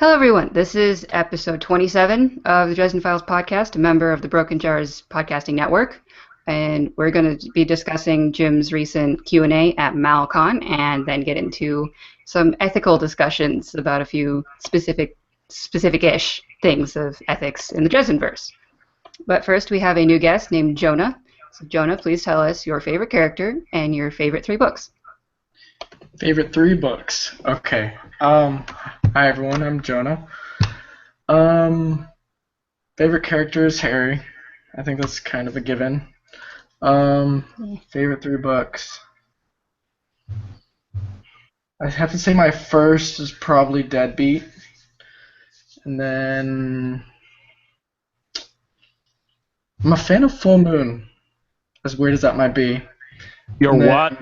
Hello, everyone. This is episode 27 of the Dresden Files podcast, a member of the Broken Jars podcasting network. And we're going to be discussing Jim's recent Q&A at MalCon and then get into some ethical discussions about a few specific-ish things of ethics in the Dresdenverse. But first, we have a new guest named Jonah. So, Jonah, please tell us your favorite character and your favorite 3 books. Favorite 3 books. Okay. Hi everyone, I'm Jonah. Favorite character is Harry. I think that's kind of a given. Favorite 3 books. I have to say my first is probably Deadbeat. And then I'm a fan of Full Moon, as weird as that might be. You're what?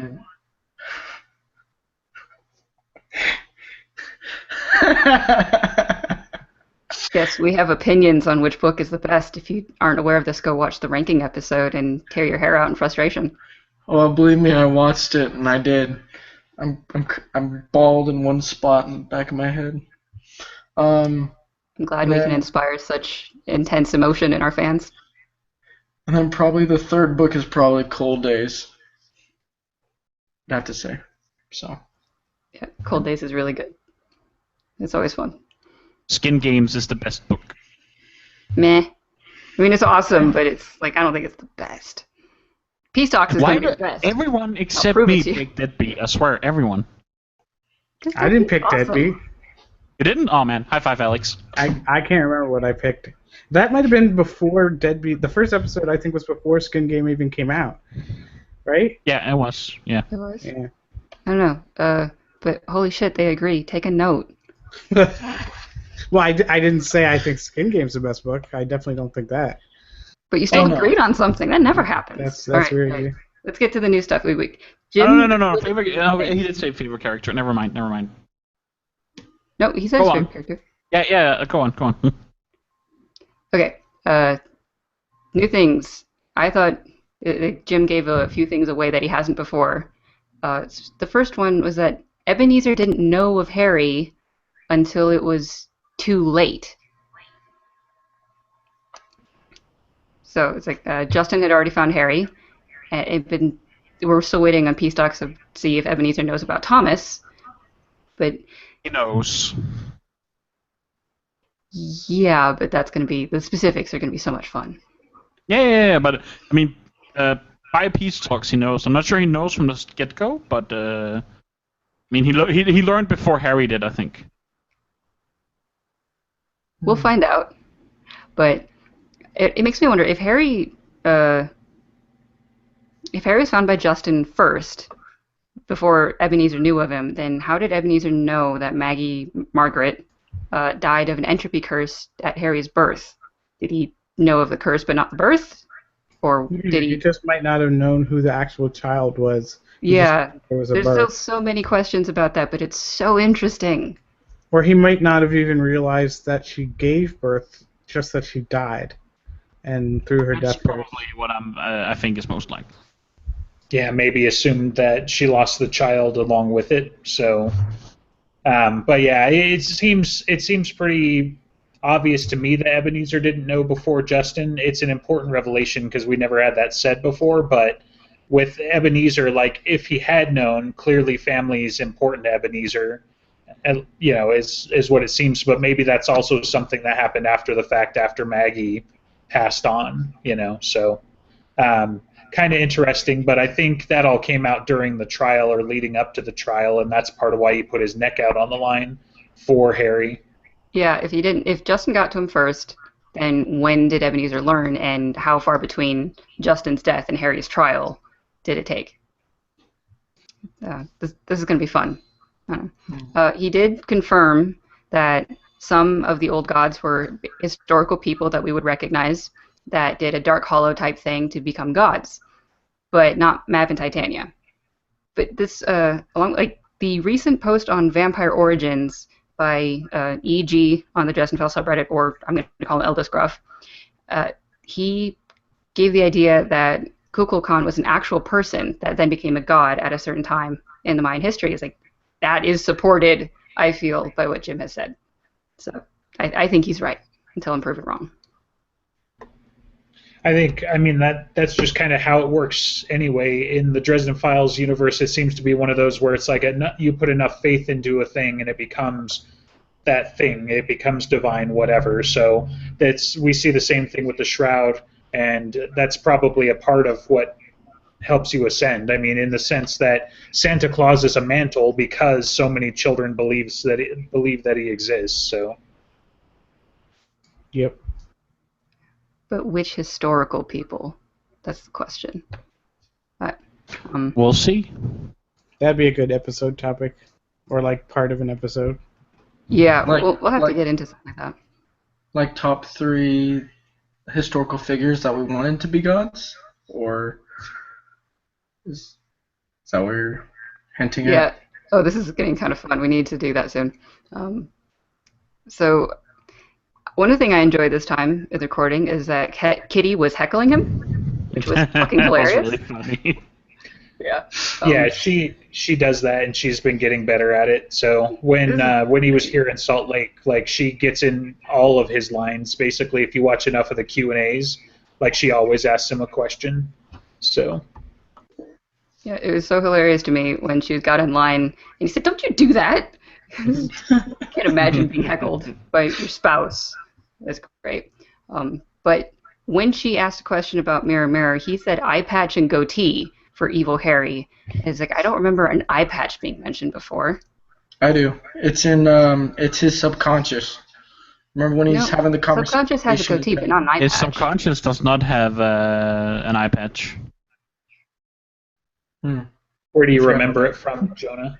Yes, we have opinions on which book is the best. If you aren't aware of this, go watch the ranking episode and tear your hair out in frustration. Oh, believe me, I watched it and I did. I'm bald in one spot in the back of my head. I'm glad we can inspire such intense emotion in our fans. And then probably the 3rd book is probably Cold Days. I'd have to say. So. Yeah, Cold Days is really good. It's always fun. Skin Games is the best book. Meh. I mean, it's awesome, but it's like I don't think it's the best. Peace Talks is going to be the best. Everyone except me picked Deadbeat. I swear, everyone. I didn't pick awesome. Deadbeat. You didn't? Oh man, high five, Alex. I can't remember what I picked. That might have been before Deadbeat. The first episode I think was before Skin Game even came out, right? Yeah, it was. Yeah. It was. Yeah. I don't know. But holy shit, they agree. Take a note. Well, I didn't say I think Skin Game's the best book. I definitely don't think that. But you still agreed on something. That never happens. That's All right, weird. right. Let's get to the new stuff. Jim, No. He did say favorite character. Never mind. No, he said his favorite character. Yeah. Go on. Okay. New things. I thought Jim gave a few things away that he hasn't before. The first one was that Ebenezer didn't know of Harry until it was too late. So it's like Justin had already found Harry. We're still waiting on Peace Talks to see if Ebenezer knows about Thomas. But He knows. yeah, but that's going to be the specifics are going to be so much fun. Yeah. But I mean, by Peace Talks, he knows. I'm not sure he knows from the get-go, but I mean, he learned before Harry did, I think. We'll find out. But it makes me wonder if Harry was found by Justin first, before Ebenezer knew of him, then how did Ebenezer know that Margaret died of an entropy curse at Harry's birth? Did he know of the curse but not the birth? Or did he... He just might not have known who the actual child was. Yeah, there's still so many questions about that, but it's so interesting. Or he might not have even realized that she gave birth, just that she died, and through her That's death. probably what I think is most likely. Yeah, maybe assumed that she lost the child along with it. So, but yeah, it seems pretty obvious to me that Ebenezer didn't know before Justin. It's an important revelation because we never had that said before. But with Ebenezer, like if he had known, clearly family is important to Ebenezer, and is what it seems. But maybe that's also something that happened after the fact, after Maggie passed on. So. Kind of interesting, but I think that all came out during the trial or leading up to the trial, and that's part of why he put his neck out on the line for Harry. Yeah, if Justin got to him first, then when did Ebenezer learn, and how far between Justin's death and Harry's trial did it take? This is going to be fun. He did confirm that some of the old gods were historical people that we would recognize that did a Dark Hollow type thing to become gods, but not Mav and Titania. But this, along like the recent post on Vampire Origins by EG on the Dresden Files subreddit, or I'm going to call him Eldest Gruff, he gave the idea that Kukulkan was an actual person that then became a god at a certain time in the Mayan history. It's like, that is supported, I feel, by what Jim has said. So I think he's right until I'm proven wrong. I mean that's just kind of how it works anyway. In the Dresden Files universe, it seems to be one of those where it's like you put enough faith into a thing and it becomes that thing. It becomes divine, whatever. So we see the same thing with the Shroud, and that's probably a part of what helps you ascend. I mean, in the sense that Santa Claus is a mantle because so many children believe that he exists. So. Yep. But which historical people? That's the question. But, We'll see. That'd be a good episode topic, or like part of an episode. yeah, Like- we'll have to like- get into something like that. Like top 3 historical figures that we wanted to be gods, or is that what you're hinting at? Yeah. Oh, this is getting kind of fun. We need to do that soon. So, one thing I enjoyed this time with recording is that Kitty was heckling him, which was fucking That was hilarious. really funny. Yeah. Yeah, she does that, and she's been getting better at it. So when he was here in Salt Lake, like she gets in all of his lines. Basically, if you watch enough of the Q&As, like she always asks him a question. So Yeah, it was so hilarious to me when she got in line and he said, "Don't you do that?" I can't imagine being heckled by your spouse. That's great. But when she asked a question about Mirror Mirror, he said eye patch and goatee for Evil Harry. And it's like, I don't remember an eye patch being mentioned before. I do. It's in it's his subconscious. Remember when he's No, having the conversation? Subconscious has a goatee, but not an eye His patch. subconscious does not have an eye patch. where do you remember it from, Jonah?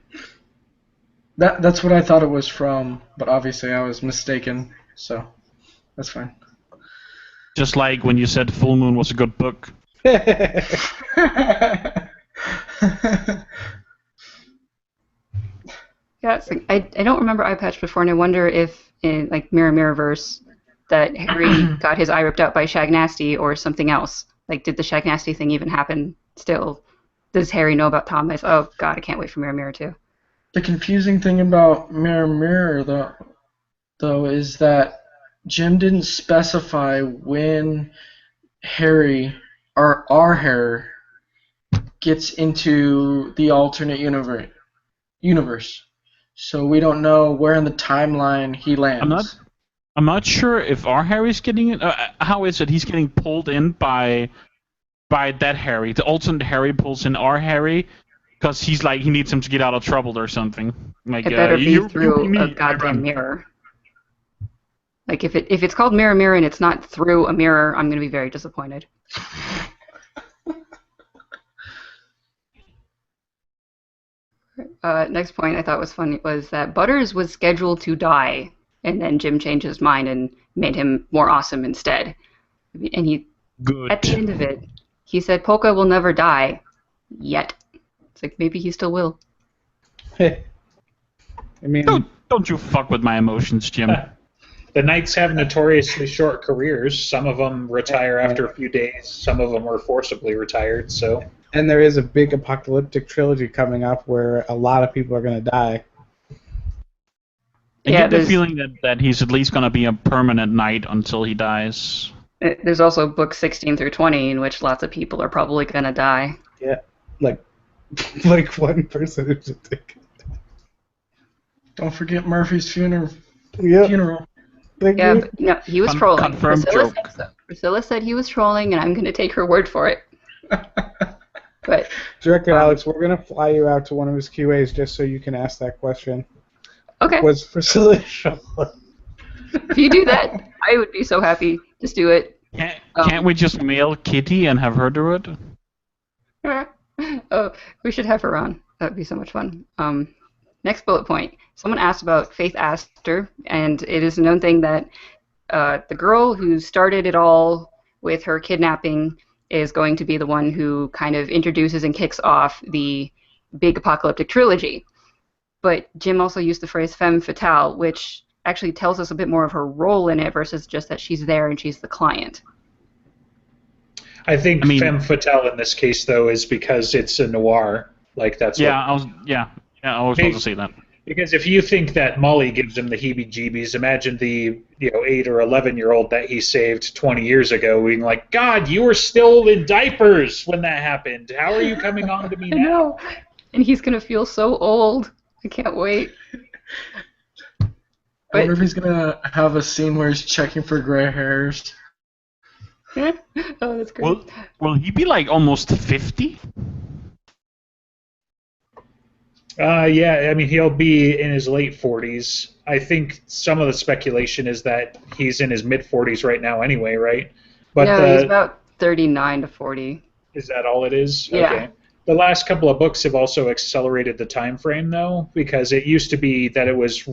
That's what I thought it was from, but obviously I was mistaken. So that's fine. Just like when you said Full Moon was a good book. Yeah, it's like, I don't remember eye patch before, and I wonder if in like Mirror Mirrorverse that Harry got his eye ripped out by Shagnasty or something else. Like, did the Shagnasty thing even happen still? Does Harry know about Thomas? Oh God, I can't wait for Mirror Mirror 2. The confusing thing about Mirror Mirror, though, is that Jim didn't specify when Harry, or our Harry, gets into the alternate universe. So we don't know where in the timeline he lands. I'm not sure if our Harry's getting it. How is it? He's getting pulled in by that Harry. The alternate Harry pulls in our Harry because he's like he needs him to get out of trouble or something. Like It better be you through me, a I goddamn run. mirror. Like if it's called Mirror Mirror and it's not through a mirror, I'm gonna be very disappointed. Next point I thought was funny was that Butters was scheduled to die, and then Jim changed his mind and made him more awesome instead. And he, Good. at the end of it, he said Polka will never die, yet. It's like maybe he still will. I mean, Don't you fuck with my emotions, Jim. The Knights have notoriously short careers. Some of them retire after a few days. Some of them were forcibly retired. So and there is a big apocalyptic trilogy coming up where a lot of people are going to die. I Yeah, get the there's- feeling that he's at least gonna be a permanent knight until he dies. There's also books 16 through 20 in which lots of people are probably gonna die. Yeah, like one person. Don't forget Murphy's funeral. Yep. Funeral. Yeah, but no, he was trolling. Confirmed Priscilla joke. said so. Priscilla said he was trolling, and I'm going to take her word for it. But Director Alex, we're going to fly you out to one of his QAs just so you can ask that question. okay, Was Priscilla Shuffler? if you do that, I would be so happy. Just do it. Can't we just mail Kitty and have her do it? Oh, we should have her on. That would be so much fun. Next bullet point. Someone asked about Faith Astor, and it is a known thing that the girl who started it all with her kidnapping is going to be the one who kind of introduces and kicks off the big apocalyptic trilogy. But Jim also used the phrase femme fatale, which actually tells us a bit more of her role in it versus just that she's there and she's the client. I think I mean- femme fatale in this case, though, is because it's a noir. Like that's Yeah, I was about to say that. Because if you think that Molly gives him the heebie-jeebies, imagine the 8 or 11-year-old that he saved 20 years ago being like, God, you were still in diapers when that happened. How are you coming on to me I now? know. And he's going to feel so old. I can't wait. I wonder if he's gonna have a scene where he's checking for gray hairs. Oh, that's great. Will he be like almost 50? Yeah, I mean, he'll be in his late 40s. I think some of the speculation is that he's in his mid-40s right now anyway, right? But no, he's about 39 to 40. Is that all it is? Yeah. Okay. The last couple of books have also accelerated the time frame, though, because it used to be that it was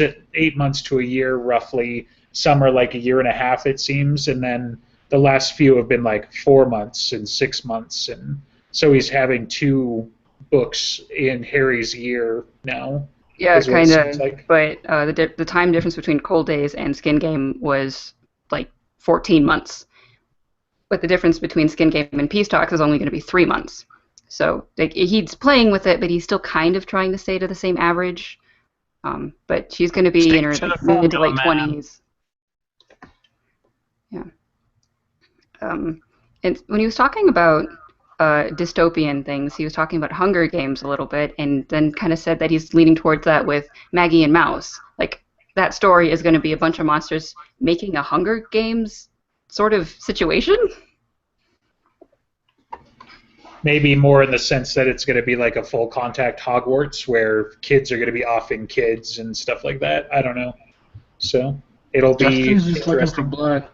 at 8 months to a year, roughly. Some are like a year and a half, it seems, and then the last few have been like 4 months and 6 months, and so he's having 2 books in Harry's year now. Yeah, is what it kind seems of. like. But the time difference between Cold Days and Skin Game was like 14 months. But the difference between Skin Game and Peace Talks is only going to be 3 months. So like, he's playing with it, but he's still kind of trying to stay to the same average. But she's going to be Stick in her to the mid to late formula, man. 20s. Yeah. And when he was talking about dystopian things, he was talking about Hunger Games a little bit, and then kind of said that he's leaning towards that with Maggie and Mouse. Like, that story is going to be a bunch of monsters making a Hunger Games sort of situation. Maybe more in the sense that it's going to be like a full contact Hogwarts where kids are going to be offing kids and stuff like that. I don't know. So it'll be Justin's just looking for interesting. blood.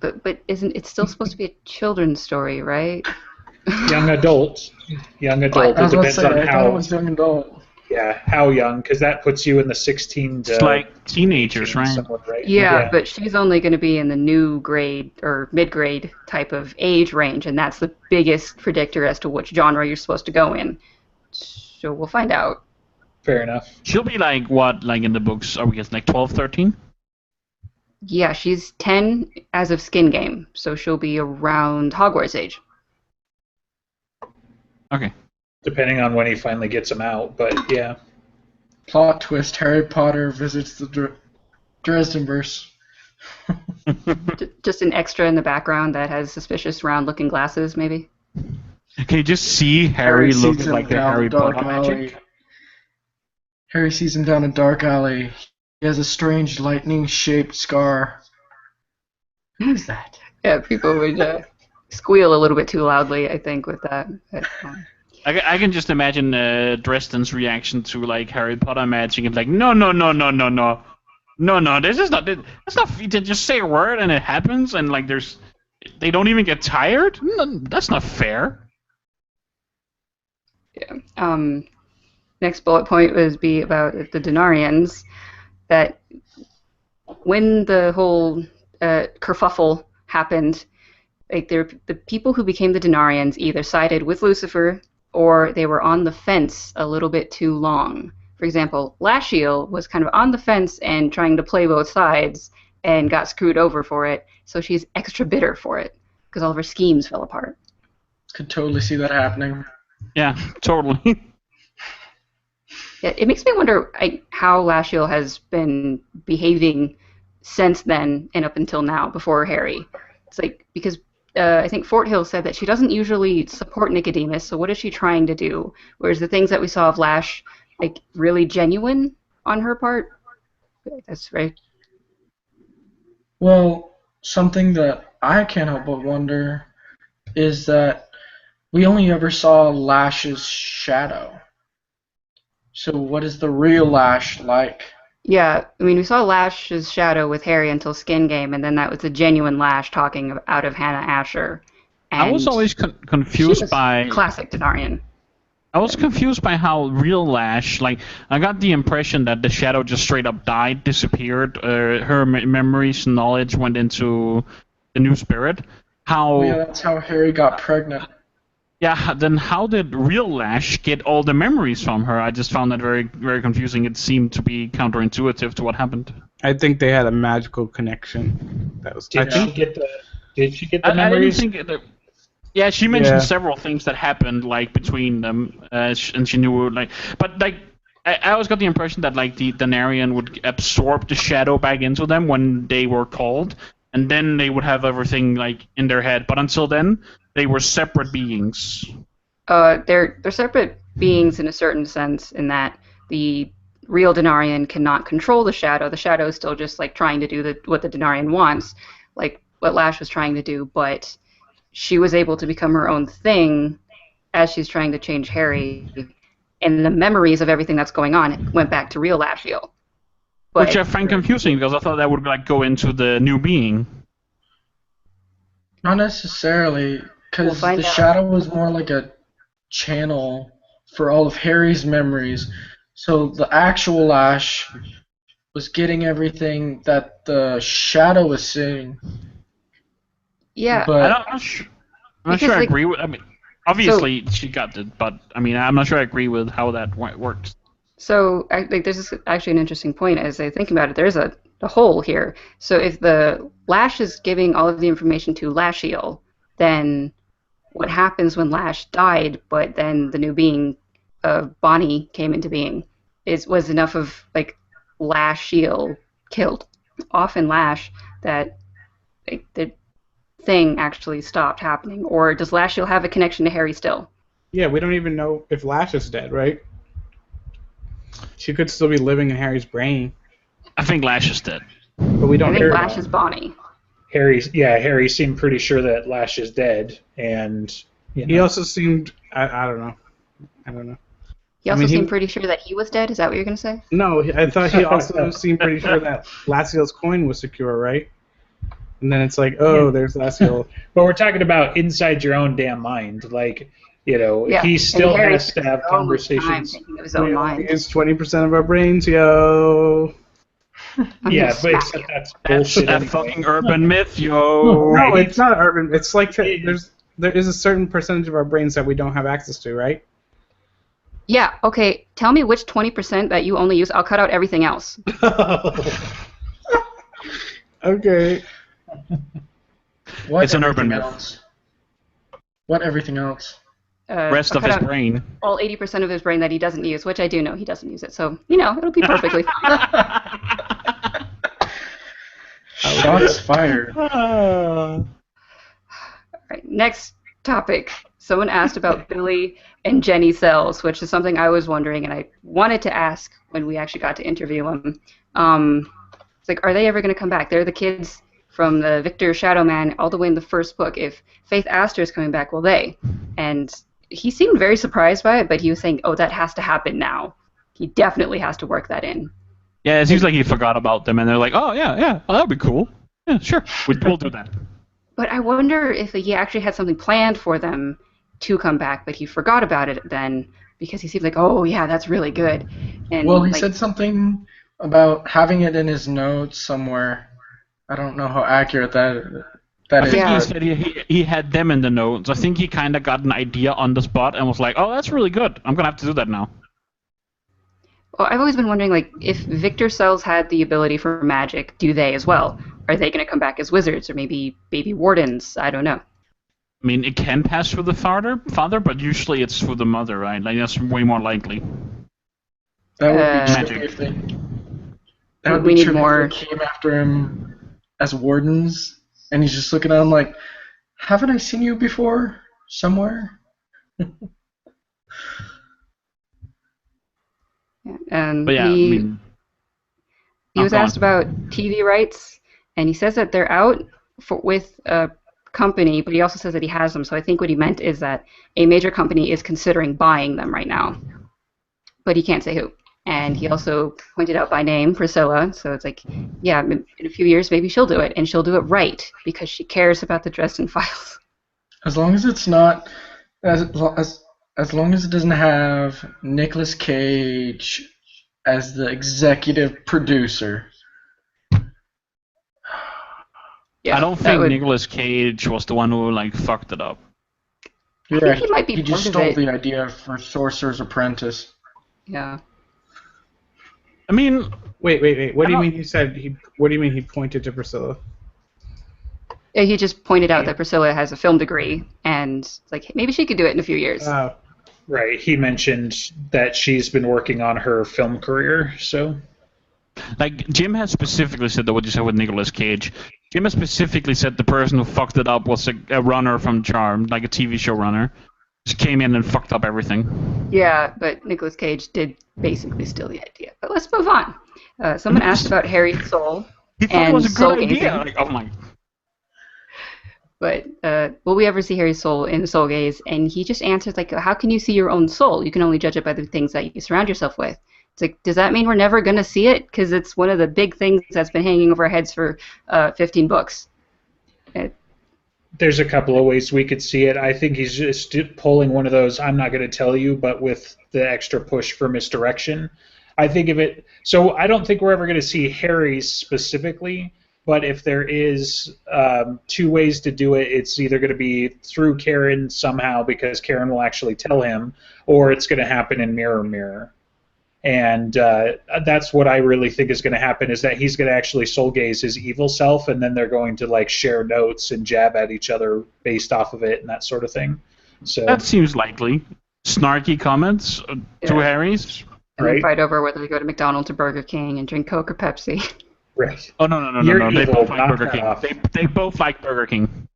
But isn't it still supposed to be a children's story, right? Young adult. Young adult. I was It about to depends say, on I thought it how. was young adult. Yeah, how young? Because that puts you in the 16 to. It's like teenagers, right? somewhat, right? Yeah, but she's only going to be in the new grade or mid-grade type of age range, and that's the biggest predictor as to which genre you're supposed to go in. So we'll find out. Fair enough. She'll be like what, like in the books? Are we guessing like 12, 13? Yeah, she's 10 as of Skin Game, so she'll be around Hogwarts age. Okay. Depending on when he finally gets them out, but yeah. Plot twist: Harry Potter visits the Dresdenverse. Just an extra in the background that has suspicious round-looking glasses, maybe. Can you just see Harry sees looking him like the down Harry dark Potter alley. magic? Harry sees him down a dark alley. He has a strange lightning-shaped scar. Who's that? Yeah, people would squeal a little bit too loudly, I think, with that. But, I can just imagine Dresden's reaction to like Harry Potter magic and like, no, this is not. That's not. You just say a word and it happens, and like they don't even get tired. No, that's not fair. yeah. Next bullet point would be about the Denarians. That when the whole kerfuffle happened, like the people who became the Denarians either sided with Lucifer or they were on the fence a little bit too long. For example, Lashiel was kind of on the fence and trying to play both sides and got screwed over for it, so she's extra bitter for it because all of her schemes fell apart. Could totally see that happening. Yeah, totally. Yeah, it makes me wonder how Lashiel has been behaving since then and up until now, before Harry. It's like, because I think Fort Hill said that she doesn't usually support Nicodemus, so what is she trying to do? Whereas the things that we saw of Lash, like, really genuine on her part? That's right. Well, something that I can't help but wonder is that we only ever saw Lash's shadow. So what is the real Lash like? Yeah, I mean, we saw Lash's shadow with Harry until Skin Game, and then that was the genuine Lash talking out of Hannah Asher. And I was always she confused was by. classic Denarian. I was confused by how real Lash, like, I got the impression that the shadow just straight up died, disappeared, her memories and knowledge went into the new spirit. How, Yeah, that's how Harry got pregnant. yeah, then how did real Lash get all the memories from her? I just found that very, very confusing. It seemed to be counterintuitive to what happened. I think they had a magical connection. That was. Did she get the I didn't memories? think Yeah, she mentioned Yeah. several things that happened like between them, and she knew like, but like I always got the impression that like the Denarian would absorb the shadow back into them when they were called, and then they would have everything like in their head. But until then, they were separate beings. They're separate beings in a certain sense, in that the real Denarian cannot control the shadow. The shadow is still just like trying to do what the Denarian wants, like what Lash was trying to do, but she was able to become her own thing as she's trying to change Harry, and the memories of everything that's going on went back to real Lashiel. But Which I find confusing because I thought that would like go into the new being. Not necessarily, We'll because find the out. shadow was more like a channel for all of Harry's memories. So the actual Lash was getting everything that the shadow was seeing. yeah, But I'm not sure Because, I like- agree with. I mean, obviously she got it, but I mean, I'm not sure I agree with how that works. so like, this is actually an interesting point as I think about it. There's a hole here. So if the Lash is giving all of the information to Lashiel, then what happens when Lash died, but then the new being of Bonnie came into being, was enough of like Lashiel killed off in Lash that like, the thing actually stopped happening, or does Lashiel have a connection to Harry still? Yeah, we don't even know if Lash is dead, right? She could still be living in Harry's brain, I think Lash is dead. but we I don't think hear Lash about is it. Bonnie. Harry seemed pretty sure that Lash is dead, and He also seemed I don't know. He I also mean, seemed pretty sure that he was dead. Is that what you're going to say? No, I thought he also seemed pretty sure that Lasiel's coin was secure, right? And then it's like, oh, there's Lasiel. But we're talking about inside your own damn mind, like Yeah. he and still Harry has to have spent so much time conversations. thinking of his own We mind. only use 20% of our brains, yo. I'm Yeah, gonna but smack except you. that's That's bullshit. a anyway. fucking urban myth, yo. Right. No, it's not urban. It's like there is a certain percentage of our brains that we don't have access to, right? Yeah, okay. Tell me which 20% that you only use. I'll cut out everything else. Okay. what It's an urban everything myth. else? What everything else? Rest I'll of cut his out brain. all 80% of his brain that he doesn't use, which I do know he doesn't use it. So, it'll be perfectly fine. Shots fired. All right, next topic. Someone asked about Billy and Jenny Sells, which is something I was wondering, and I wanted to ask when we actually got to interview them. It's like, are they ever going to come back? They're the kids from the Victor Shadow Man all the way in the first book. If Faith Astor is coming back, will they? And he seemed very surprised by it, but he was saying, oh, that has to happen now. He definitely has to work that in. Yeah, it seems like he forgot about them, and they're like, oh, yeah, oh, that'd be cool. Yeah, sure, we'll do that. But I wonder if he actually had something planned for them to come back, but he forgot about it then because he seemed like, oh, yeah, that's really good. And Well, he like, said something about having it in his notes somewhere. I don't know how accurate that I is. think he Yeah. said he had them in the notes. I think he kind of got an idea on the spot and was like, oh, that's really good. I'm going to have to do that now. well, I've always been wondering, like, if Victor Cells had the ability for magic, do they as well? Are they going to come back as wizards or maybe baby wardens? I don't know. I mean, it can pass through the father, but usually it's through the mother, right? Like, that's way more likely. That would Uh, be Magic. trippy if they. That would We be need trippy more- if they came after him as wardens, and he's just looking at him like, "Haven't I seen you before somewhere?" Yeah. And But yeah, he, I mean, he was go on. asked about TV rights, and he says that they're out with a company, but he also says that he has them. So I think what he meant is that a major company is considering buying them right now, but he can't say who. And he also pointed out by name Priscilla, so it's like, yeah, in a few years maybe she'll do it, and she'll do it right because she cares about the Dresden Files. As long as it's not, as long as it doesn't have Nicolas Cage as the executive producer. Yeah, I don't that think would- Nicolas Cage was the one who like fucked it up. You're think right. he might be He just part of stole it. the idea for Sorcerer's Apprentice. Yeah. I mean, Wait. What do you I mean he said he? What do you mean he pointed to Priscilla? He just pointed out that Priscilla has a film degree, and like maybe she could do it in a few years. Right. He mentioned that she's been working on her film career, so. Like, Jim has specifically said that what you said with Nicolas Cage. Jim has specifically said the person who fucked it up was a runner from Charmed, like a TV show runner. Just came in and fucked up everything. Yeah, but Nicolas Cage did basically steal the idea. But let's move on. Someone asked about Harry's soul. He thought and it was a soul good idea. gazing. Like, oh my. But will we ever see Harry's soul in the soul gaze? And he just answered, like, how can you see your own soul? You can only judge it by the things that you surround yourself with. It's like, does that mean we're never going to see it? Because it's one of the big things that's been hanging over our heads for 15 books. There's a couple of ways we could see it. I think he's just pulling one of those, I'm not going to tell you, but with the extra push for misdirection. I think of it, so I don't think we're ever going to see Harry's specifically, but if there is 2 ways to do it, it's either going to be through Karen somehow because Karen will actually tell him, or it's going to happen in Mirror Mirror. And that's what I really think is going to happen, is that he's going to actually soul gaze his evil self, and then they're going to like share notes and jab at each other based off of it and that sort of thing. So that seems likely. Snarky comments to Harry's. And right. they fight over whether they go to McDonald's or Burger King and drink Coke or Pepsi. Right. Oh no! You're They evil, both like knock Burger that King. off. They both like Burger King.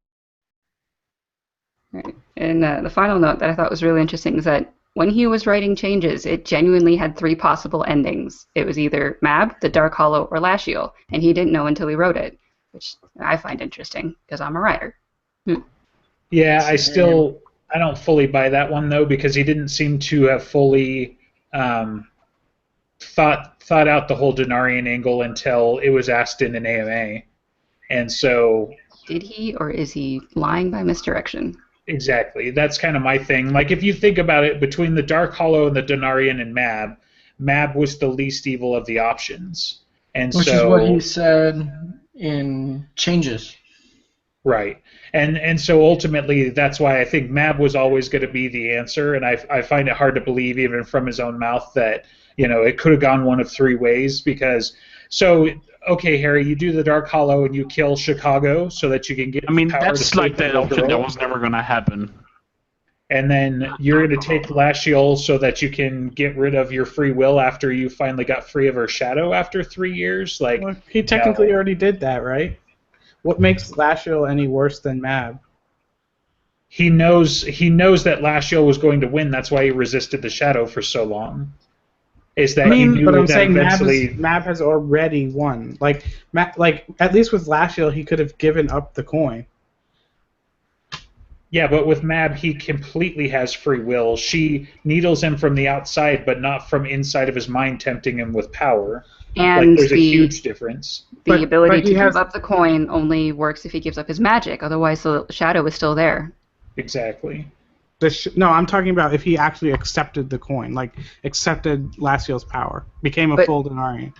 Right. And the final note that I thought was really interesting is that when he was writing Changes, it genuinely had 3 possible endings. It was either Mab, the Dark Hollow, or Lashiel, and he didn't know until he wrote it, which I find interesting because I'm a writer. Yeah, I don't fully buy that one though, because he didn't seem to have fully thought out the whole Denarian angle until it was asked in an AMA, and so. Did he, or is he lying by misdirection? Exactly. That's kind of my thing. Like, if you think about it, between the Dark Hollow and the Denarian and Mab was the least evil of the options. And Which is what he said in Changes. Right. And so ultimately, that's why I think Mab was always going to be the answer, and I find it hard to believe, even from his own mouth, that, you know, it could have gone one of 3 ways, because... So, okay, Harry, you do the Dark Hollow and you kill Chicago so that you can get I mean, power that's to like save the option that world. was never going to happen. And then you're going to take Lashiel so that you can get rid of your free will after you finally got free of her shadow after 3 years. Like, Well, he technically already did that, right? What makes Lashiel any worse than Mab? he knows that Lashiel was going to win. That's why he resisted the shadow for so long. Is that he knew but I'm that saying eventually... Mab has already won. Like at least with Lashiel, he could have given up the coin. Yeah, but with Mab, he completely has free will. She needles him from the outside, but not from inside of his mind, tempting him with power. And like, there's a huge difference. The ability but to he has- give up the coin only works if he gives up his magic. Otherwise, the shadow is still there. Exactly. No, I'm talking about if he actually accepted the coin, like accepted Lashiel's power, became a But- full Denarian.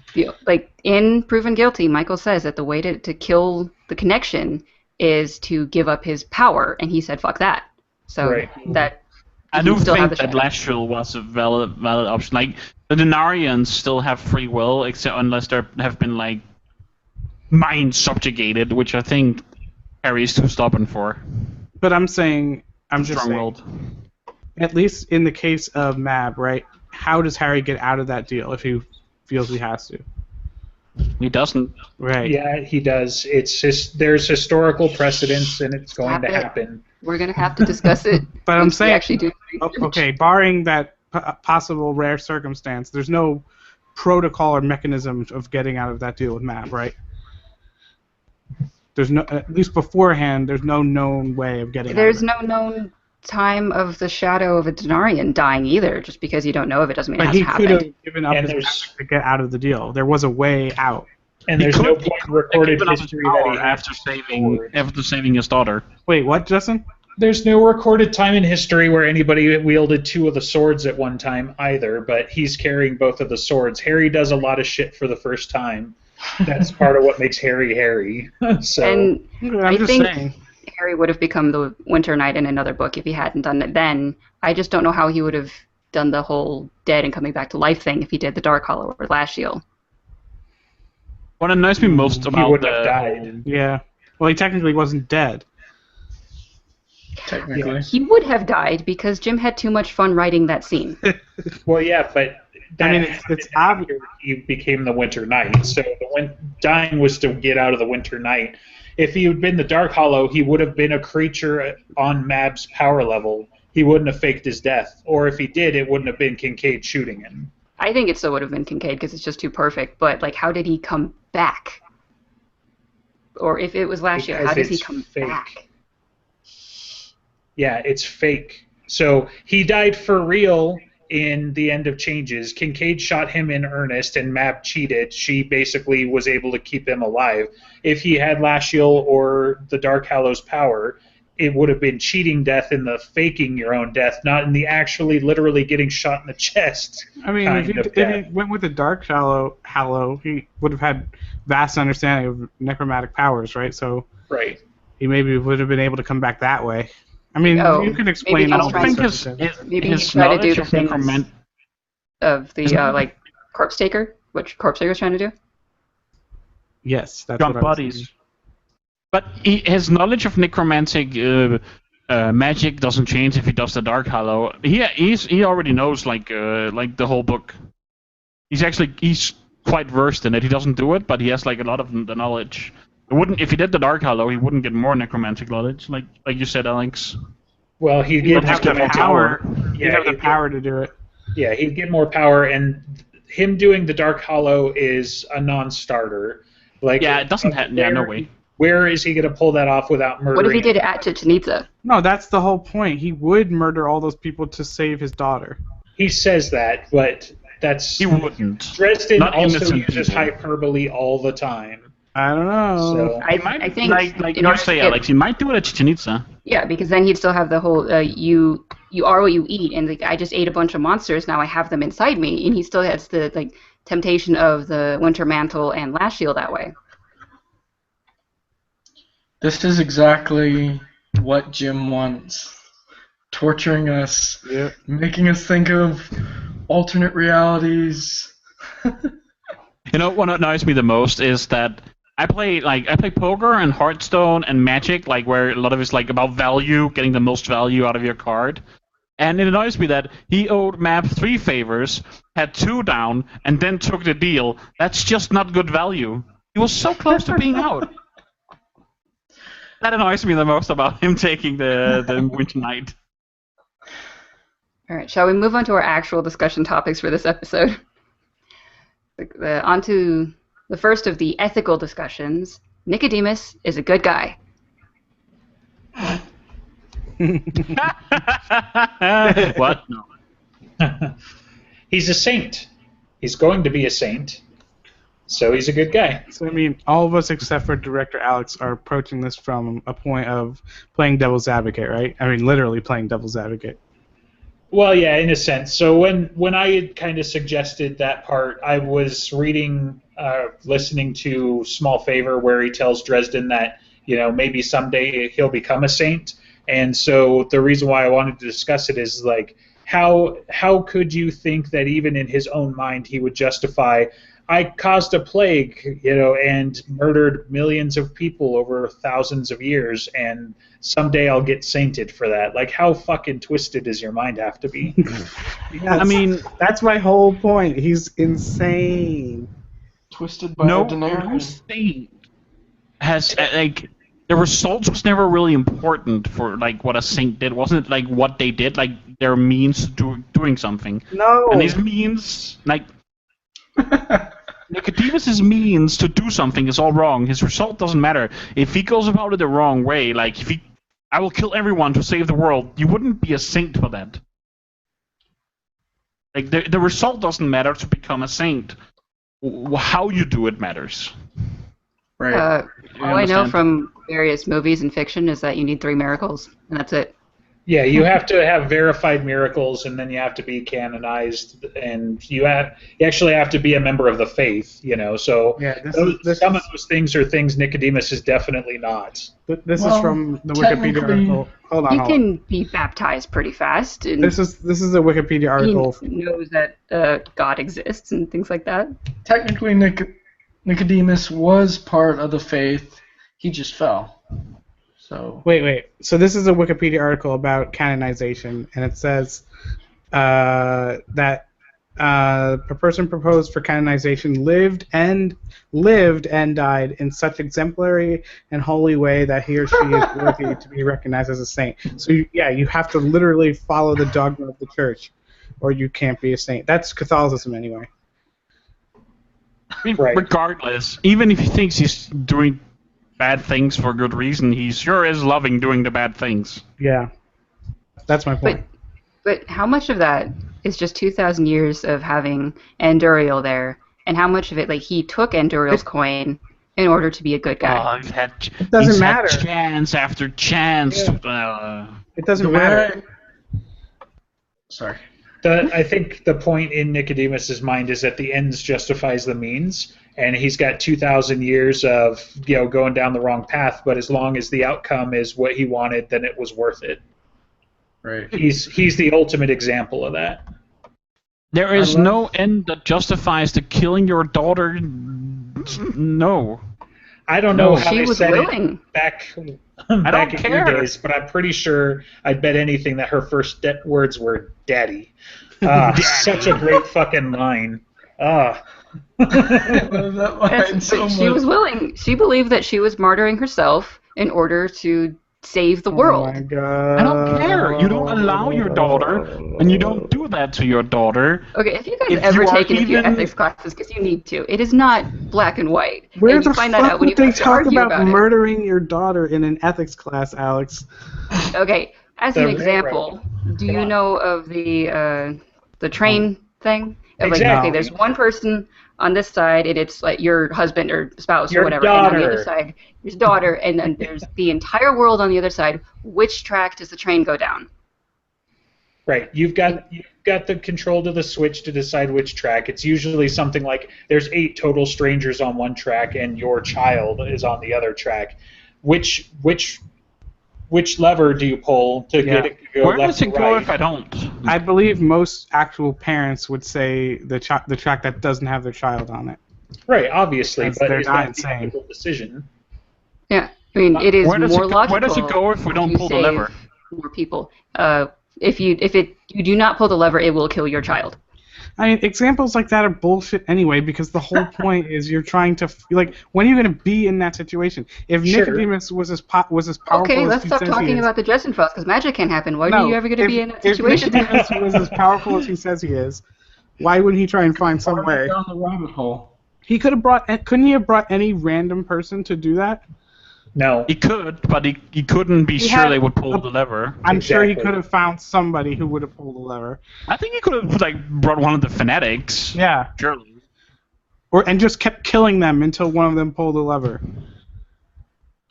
Like in Proven Guilty, Michael says that the way to kill the connection is to give up his power, and he said, "Fuck that." So Right. that I he do can still have think the that shadow. Lashiel was a valid option. Like, the Denarians still have free will, except unless they have been, like, mind subjugated, which I think Harry is too stubborn for. But I'm just saying, Strong-willed. at least in the case of Mab, right? How does Harry get out of that deal if he feels he has to? He doesn't. Right. Yeah, he does. It's just there's historical precedence, and it's going Stop to it. happen. We're gonna have to discuss it. But I'm once we saying- actually do. Okay, barring that possible rare circumstance, there's no protocol or mechanism of getting out of that deal with Mab, right? There's no, at least beforehand, there's no known way of getting There's out of it. no known time of the shadow of a Denarian dying either. Just because you don't know of it doesn't mean it But he hasn't could happened. have given up And his there's- magic to get out of the deal. There was a way out. And He there's could- no he point could in recorded given up his history that he power had after saving his daughter. Wait, what, Justin? There's no recorded time in history where anybody wielded 2 of the swords at one time either, but he's carrying both of the swords. Harry does a lot of shit for the first time. That's part of what makes Harry Harry. So And I'm I just think saying. Harry would have become the Winter Knight in another book if he hadn't done it then. I just don't know how he would have done the whole dead and coming back to life thing if he did the Dark Hollow or Lashiel. What annoys me most he about wouldn't have the died. Yeah. Well, he technically wasn't dead. Technically. He would have died because Jim had too much fun writing that scene. Well, yeah, but I mean, it's obvious. he became the Winter Knight. So dying was to get out of the Winter Knight. If he had been the Dark Hollow, he would have been a creature on Mab's power level. He wouldn't have faked his death. Or if he did, it wouldn't have been Kincaid shooting him. I think it still would have been Kincaid because it's just too perfect. But like, how did he come back? Or if it was last year, Because how does he it's come fake. back? Yeah, it's fake. So he died for real in the End of Changes. Kincaid shot him in earnest, and Mab cheated. She basically was able to keep him alive. If he had Lashiel or the Dark Hallow's power, it would have been cheating death in the faking your own death, not in the actually literally getting shot in the chest. I mean, if he went with the Dark Hallow, he would have had vast understanding of necromantic powers, right? So Right. he maybe would have been able to come back that way. I mean, Oh, you can explain maybe I all don't he's those think trying his, Maybe his he's trying to do knowledge the of things necromancy. of the like corpse taker, which corpse taker was trying to do. Yes, that's Jump what I was bodies. thinking. But his knowledge of necromantic magic doesn't change if he does the Dark Hollow. He already knows like the whole book. He's quite versed in it. He doesn't do it, but he has like a lot of the knowledge. It wouldn't if he did the Dark Hollow, he wouldn't get more necromantic knowledge, like you said, Alex. Well, he'd He get would have the necromantic power. Yeah, He'd have the he'd power to do it. Yeah, he'd get more power, and him doing the Dark Hollow is a non-starter. Like, Yeah, it doesn't happen. Yeah, no way. Where is he going to pull that off without murdering? What if he did it at Chichen Itza? No, that's the whole point. He would murder all those people to save his daughter. He says that, but that's He wouldn't. Dresden Not also innocent uses people. hyperbole all the time. I don't know. So I think like in you order to say, get- Alex, he might do it at Chichen Itza. Yeah, because then he'd still have the whole you are what you eat, and like I just ate a bunch of monsters, now I have them inside me, and he still has the like temptation of the Winter Mantle and Lashiel that way. This is exactly what Jim wants. Torturing us, Yep. making us think of alternate realities. You know what annoys me the most is that I play poker and Hearthstone and Magic, like where a lot of it's like about value, getting the most value out of your card. And it annoys me that he owed Mab 3 favors, had 2 down, and then took the deal. That's just not good value. He was so close to being out. That annoys me the most about him taking the Winter Knight. All right, shall we move on to our actual discussion topics for this episode? On to the first of the ethical discussions. Nicodemus is a good guy. What? No. he's a saint. He's going to be a saint. So he's a good guy. So, I mean, all of us except for Director Alex are approaching this from a point of playing devil's advocate, right? I mean, literally playing devil's advocate. Well, yeah, in a sense. So when I had kind of suggested that part, I was listening to Small Favor, where he tells Dresden that maybe someday he'll become a saint. And so the reason why I wanted to discuss it is like how could you think that even in his own mind he would justify, I caused a plague, and murdered millions of people over thousands of years, and someday I'll get sainted for that. Like, how fucking twisted does your mind have to be? I mean, that's my whole point. He's insane. Twisted by no Daenerys. saint has like the results was never really important for like what a saint did. Wasn't it like what they did, like their means to doing something? No. And his means, like Nicodemus's means to do something is all wrong. His result doesn't matter. If he goes about it the wrong way, like I will kill everyone to save the world, you wouldn't be a saint for that. Like the result doesn't matter to become a saint. How you do it matters. Right. All I know understand? from various movies and fiction is that you need 3 miracles, and that's it. Yeah, you have to have verified miracles, and then you have to be canonized, and you actually have to be a member of the faith, So Yeah, some of those things are things Nicodemus is definitely not. This Well, is from the Wikipedia technically- article. Hold on. You hold on. can be baptized pretty fast, and This is a Wikipedia he article. knows that God exists and things like that. Technically, Nicodemus was part of the faith. he just fell. So Wait. So this is a Wikipedia article about canonization, and it says that a person proposed for canonization lived and died in such exemplary and holy way that he or she is worthy to be recognized as a saint. So you have to literally follow the dogma of the church, or you can't be a saint. That's Catholicism anyway. I mean, Right. regardless, even if he thinks he's doing bad things for good reason, he sure is loving doing the bad things. Yeah, that's my point. But how much of that is just 2,000 years of having Anduriel there, and how much of it, like, he took Anduriel's coin in order to be a good guy? It doesn't matter. Had chance after chance. It doesn't the way matter. Sorry. I think the point in Nicodemus's mind is that the ends justifies the means, and he's got 2,000 years of going down the wrong path. But as long as the outcome is what he wanted, then it was worth it. Right. He's the ultimate example of that. There is no end that justifies the killing your daughter. No. I don't know how She they was said willing. it back don't in your care. days, but I'm pretty sure I'd bet anything that her first words were "daddy." Such a great fucking line. I love that line so But she was much. willing. She believed that she was martyring herself in order to save the world. Oh my God. I don't care. You don't allow your daughter, and you don't do that to your daughter. Okay, if you guys If ever you are taken a few even- ethics classes, because you need to, it is not black and white. Where and the you find that fuck out when you would they have to talk argue about it. murdering your daughter in an ethics class, Alex? Okay, as The an example, do you know of the train thing? Of like, Exactly. okay, there's one person on this side, and it's like your husband or spouse Your or whatever, and on the daughter. other side, there's daughter, and then there's the entire world on the other side. Which track does the train go down? Right. You've got the control to the switch to decide which track. It's usually something like there's 8 total strangers on one track and your child is on the other track. Which lever do you pull to get it to go Where left does it or go right? if I don't? I believe most actual parents would say the track that doesn't have their child on it. Right, obviously, That's- but they're is not that the insane. ethical decision? Yeah, I mean, it is Where does more it go- logical. where does it go if we don't you pull the save lever? More people. If you do not pull the lever, it will kill your child. I mean, examples like that are bullshit anyway, because the whole point is you're trying to like, when are you going to be in that situation? If Sure. Nicodemus was as powerful Okay, as let's he stop says he talking is, about the Dresden Files because magic can't happen. When are you ever going to be in that if situation? Nicodemus was as powerful as he says he is, why wouldn't he try and find some way? Down the rabbit hole. He could have couldn't he have brought any random person to do that? No. He could, but he couldn't be He sure had they would pull the lever. I'm sure he Exactly. could have found somebody who would have pulled the lever. I think he could have brought one of the fanatics. Yeah. Surely. And just kept killing them until one of them pulled the lever.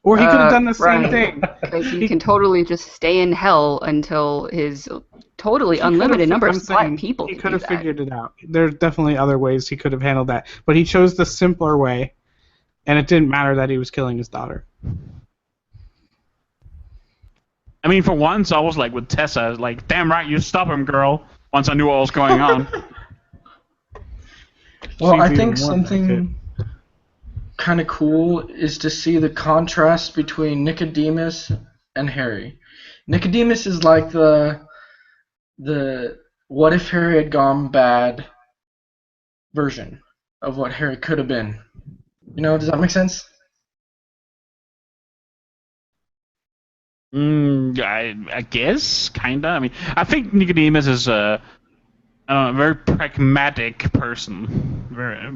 Or he could have done the same right. thing. Because he can totally just stay in hell until his totally unlimited number of people He can could do have that. figured it out. There's definitely other ways he could have handled that, but he chose the simpler way, and it didn't matter that he was killing his daughter. I mean, for once, I was like with Tessa, I was like, damn right, you stop him, girl. Once I knew what was going on. Well, She's I even think more something kind of cool is to see the contrast between Nicodemus and Harry. Nicodemus is like the what if Harry had gone bad version of what Harry could have been. You know, does that make sense? I guess, kinda. I mean, I think Nicodemus is a very pragmatic person.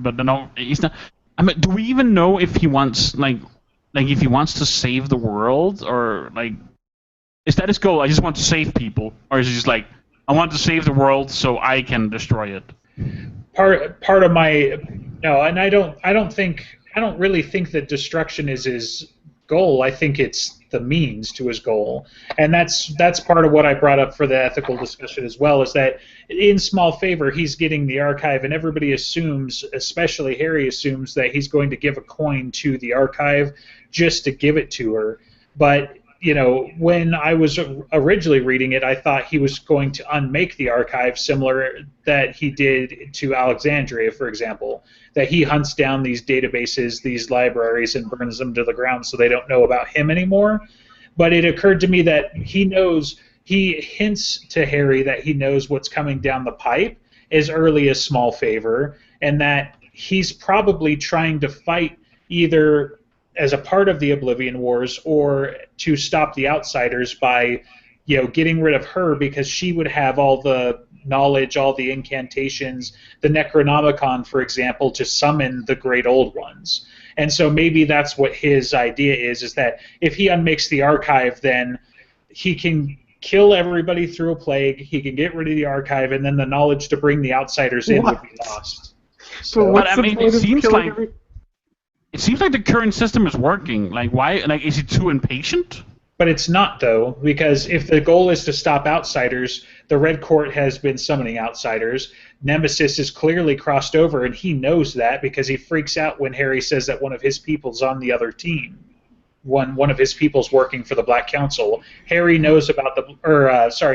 But no, he's not. I mean, do we even know if he wants like if he wants to save the world, or like is that his goal? I just want to save people, or is he just like I want to save the world so I can destroy it? Part of my no, and I don't really think that destruction is his goal. I think it's the means to his goal, and that's part of what I brought up for the ethical discussion as well. Is that in small favor he's getting the archive, and everybody assumes, especially Harry assumes, that he's going to give a coin to the archive just to give it to her. But when I was originally reading it, I thought he was going to unmake the archive, similar that he did to Alexandria, for example, that he hunts down these databases, these libraries, and burns them to the ground so they don't know about him anymore. But it occurred to me that he hints to Harry that he knows what's coming down the pipe as early as Small Favor, and that he's probably trying to fight either as a part of the Oblivion Wars or to stop the Outsiders by, getting rid of her, because she would have all the knowledge, all the incantations, the Necronomicon, for example, to summon the Great Old Ones. And so maybe that's what his idea is that if he unmakes the archive, then he can kill everybody through a plague, he can get rid of the archive, and then the knowledge to bring the Outsiders in would be lost. So But I mean, it seems like the current system is working. Like, why? Like, is he too impatient? But it's not, though, because if the goal is to stop Outsiders, the Red Court has been summoning Outsiders. Nemesis is clearly crossed over, and he knows that because he freaks out when Harry says that one of his people's on the other team. One of his people's working for the Black Council. Harry knows about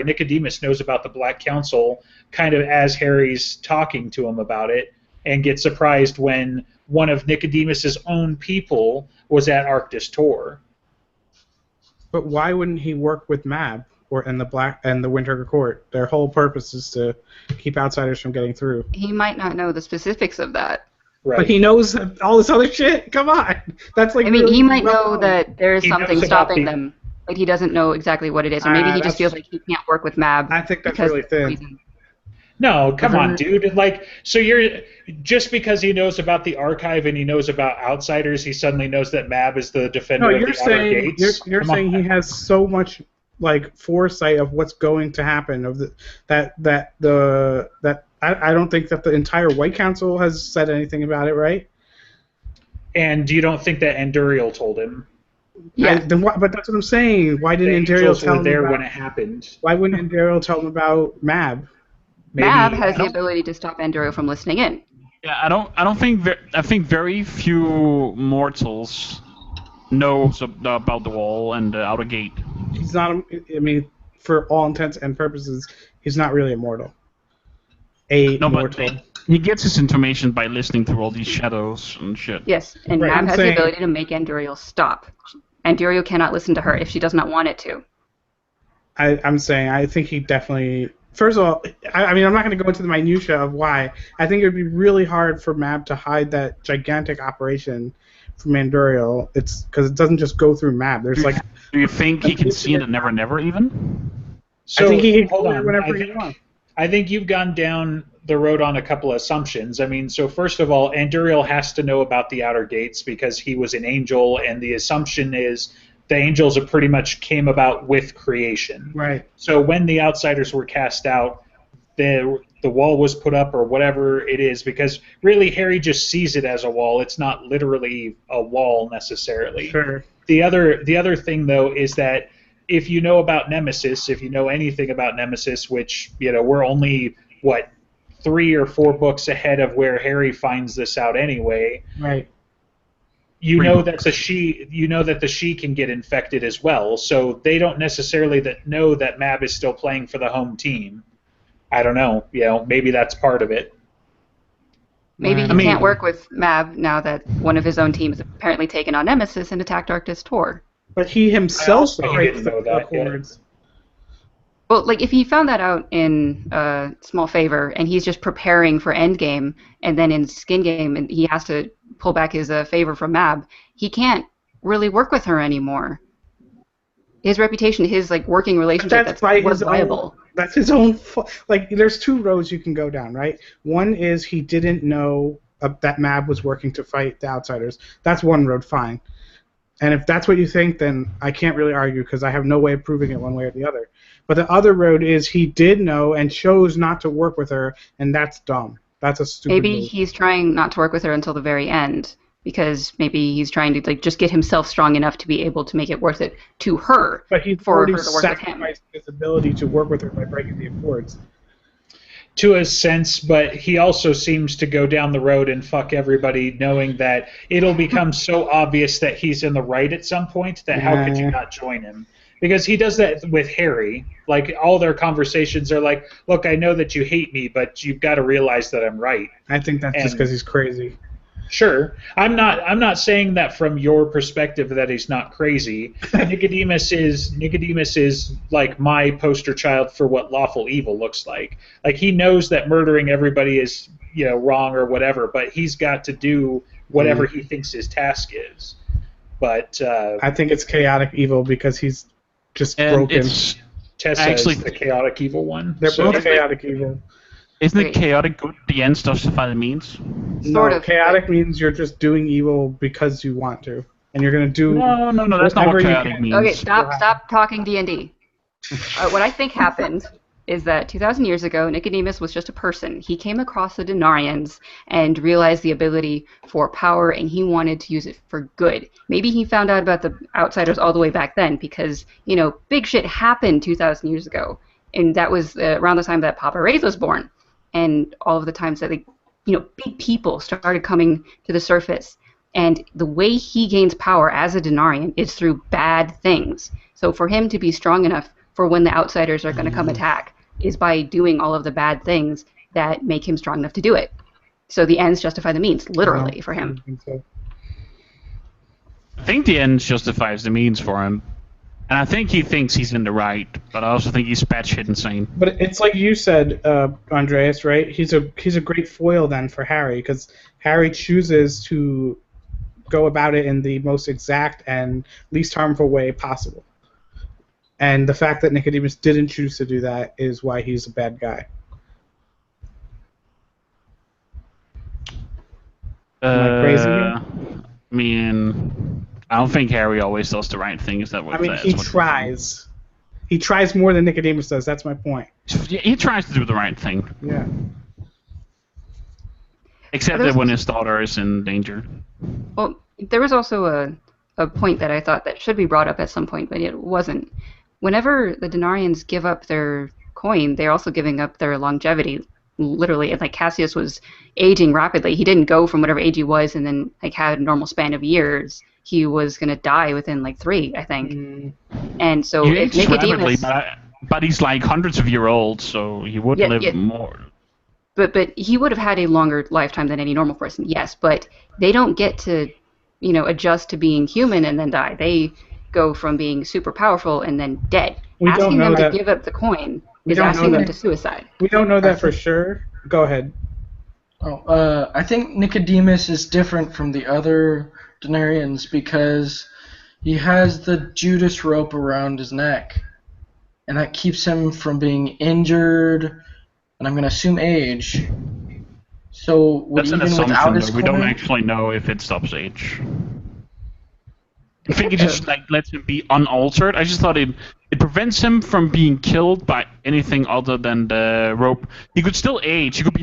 Nicodemus knows about the Black Council kind of as Harry's talking to him about it, and gets surprised when one of Nicodemus's own people was at Arctis Tor. But why wouldn't he work with Mab and the Winter Court? Their whole purpose is to keep Outsiders from getting through. He might not know the specifics of that. Right. But he knows all this other shit. Come on, that's like. I mean, really he might know known. that there is He something knows about stopping the- them, but he doesn't know exactly what it is, or maybe he just feels like he can't work with Mab. I think that's because really of the thin. reason. No, come on, dude. So you're just because he knows about the archive and he knows about Outsiders, he suddenly knows that Mab is the defender No, of you're the outer saying gates. you're Come saying on. he has so much foresight of what's going to happen I don't think that the entire White Council has said anything about it, right? And you don't think that Anduriel told him? Yeah. But that's what I'm saying. Why The didn't Andariel angels tell were him there about? when it happened. Why wouldn't Andariel tell him about Mab? Mab has the ability to stop Anduriel from listening in. Yeah, I think very few mortals know about the wall and the outer gate. He's not. I mean, for all intents and purposes, he's not really immortal. No, Mortal. but he gets his information by listening through all these shadows and shit. Yes, and Right, Mab I'm has saying- the ability to make Anduriel stop. Anduriel cannot listen to her if she does not want it to. I'm saying I think he definitely. First of all, I mean, I'm not going to go into the minutia of why. I think it would be really hard for Mab to hide that gigantic operation from Anduriel. It's because it doesn't just go through Mab. There's like. Do you think he can see in the Never Never even? So I think he can hold go on. there whenever he wants. I think you've gone down the road on a couple of assumptions. I mean, so first of all, Anduriel has to know about the outer gates because he was an angel, and the assumption is the angels have pretty much came about with creation. Right. So when the Outsiders were cast out, the wall was put up or whatever it is, because really Harry just sees it as a wall. It's not literally a wall necessarily. Sure. The other thing though is that if you know about Nemesis, if you know anything about Nemesis, which we're only 3 or 4 books ahead of where Harry finds this out anyway. Right. You know that the she can get infected as well, so they don't necessarily know that Mab is still playing for the home team. I don't know. Maybe that's part of it. Maybe he I mean- can't work with Mab now that one of his own team has apparently taken on Nemesis and attacked Arctis Tor. But he himself also breaks didn't the know that yet. cords. Well, like if he found that out in Small Favor and he's just preparing for Endgame, and then in Skin Game and he has to pull back his favor from Mab, he can't really work with her anymore. His reputation, his working relationship That's by was his viable. That's his own. There's 2 roads you can go down, right? One is he didn't know that Mab was working to fight the Outsiders. That's one road, fine. And if that's what you think, then I can't really argue because I have no way of proving it one way or the other. But the other road is he did know and chose not to work with her, and that's dumb. That's a stupid Maybe move. he's trying not to work with her until the very end, because maybe he's trying to just get himself strong enough to be able to make it worth it to her. But he's for already her to work with him. sacrificed his ability to work with her by breaking the Accords. To a sense, but he also seems to go down the road and fuck everybody, knowing that it'll become so obvious that he's in the right at some point that how could you not join him? because he does that with Harry. Like all their conversations are like, "Look, I know that you hate me, but you've got to realize that I'm right." I think that's just And- because he's crazy. Sure, I'm not saying that from your perspective that he's not crazy. Nicodemus is like my poster child for what lawful evil looks like. Like he knows that murdering everybody is wrong or whatever, but he's got to do whatever he thinks his task is. But I think it's chaotic evil because he's just And broken. it's Tessa actually- is the chaotic evil one. They're So- both chaotic evil. isn't it Wait. chaotic good? The ends justify the means. Sort No, of, chaotic means you're just doing evil because you want to, and you're gonna do. No, that's not Whatever what you chaotic can- means. Okay, stop talking D&D. What I think happened is that 2,000 years ago, Nicodemus was just a person. He came across the Denarians and realized the ability for power, and he wanted to use it for good. Maybe he found out about the outsiders all the way back then because, big shit happened 2,000 years ago. And that was around the time that Papa Reyes was born. And all of the times that, big people started coming to the surface. And the way he gains power as a Denarian is through bad things. So for him to be strong enough for when the outsiders are going to come attack is by doing all of the bad things that make him strong enough to do it. So the ends justify the means, literally, for him. I think so. I think the ends justifies the means for him. And I think he thinks he's in the right, but I also think he's batshit insane. But it's like you said, Andreas, right? He's a great foil then for Harry because Harry chooses to go about it in the most exact and least harmful way possible. And the fact that Nicodemus didn't choose to do that is why he's a bad guy. Am I crazy here? I mean, I don't think Harry always does the right thing. Is that what? I mean, that's he what- tries. He tries more than Nicodemus does. That's my point. Yeah, he tries to do the right thing, Yeah. except There's- that when his daughter is in danger. Well, there was also a point that I thought that should be brought up at some point, but it wasn't. Whenever the Denarians give up their coin, they're also giving up their longevity, literally. And like Cassius was aging rapidly. He didn't go from whatever age he was and then had a normal span of years. He was going to die within 3, I think. And so He if ages rapidly, Nicodemus... but he's like hundreds of years old, so he would live yeah. more. But he would have had a longer lifetime than any normal person, yes. But they don't get to, adjust to being human and then die. They go from being super powerful and then dead. We don't Asking know them that- to give up the coin We is don't know asking them that- to suicide. We don't know that for sure. Go ahead. I think Nicodemus is different from the other Denarians because he has the Judas rope around his neck, and that keeps him from being injured, and I'm going to assume age. So would That's an even without assumption, his though. We don't coin- actually know if it stops age. I think it just lets him be unaltered. I just thought it prevents him from being killed by anything other than the rope. He could still age. He could be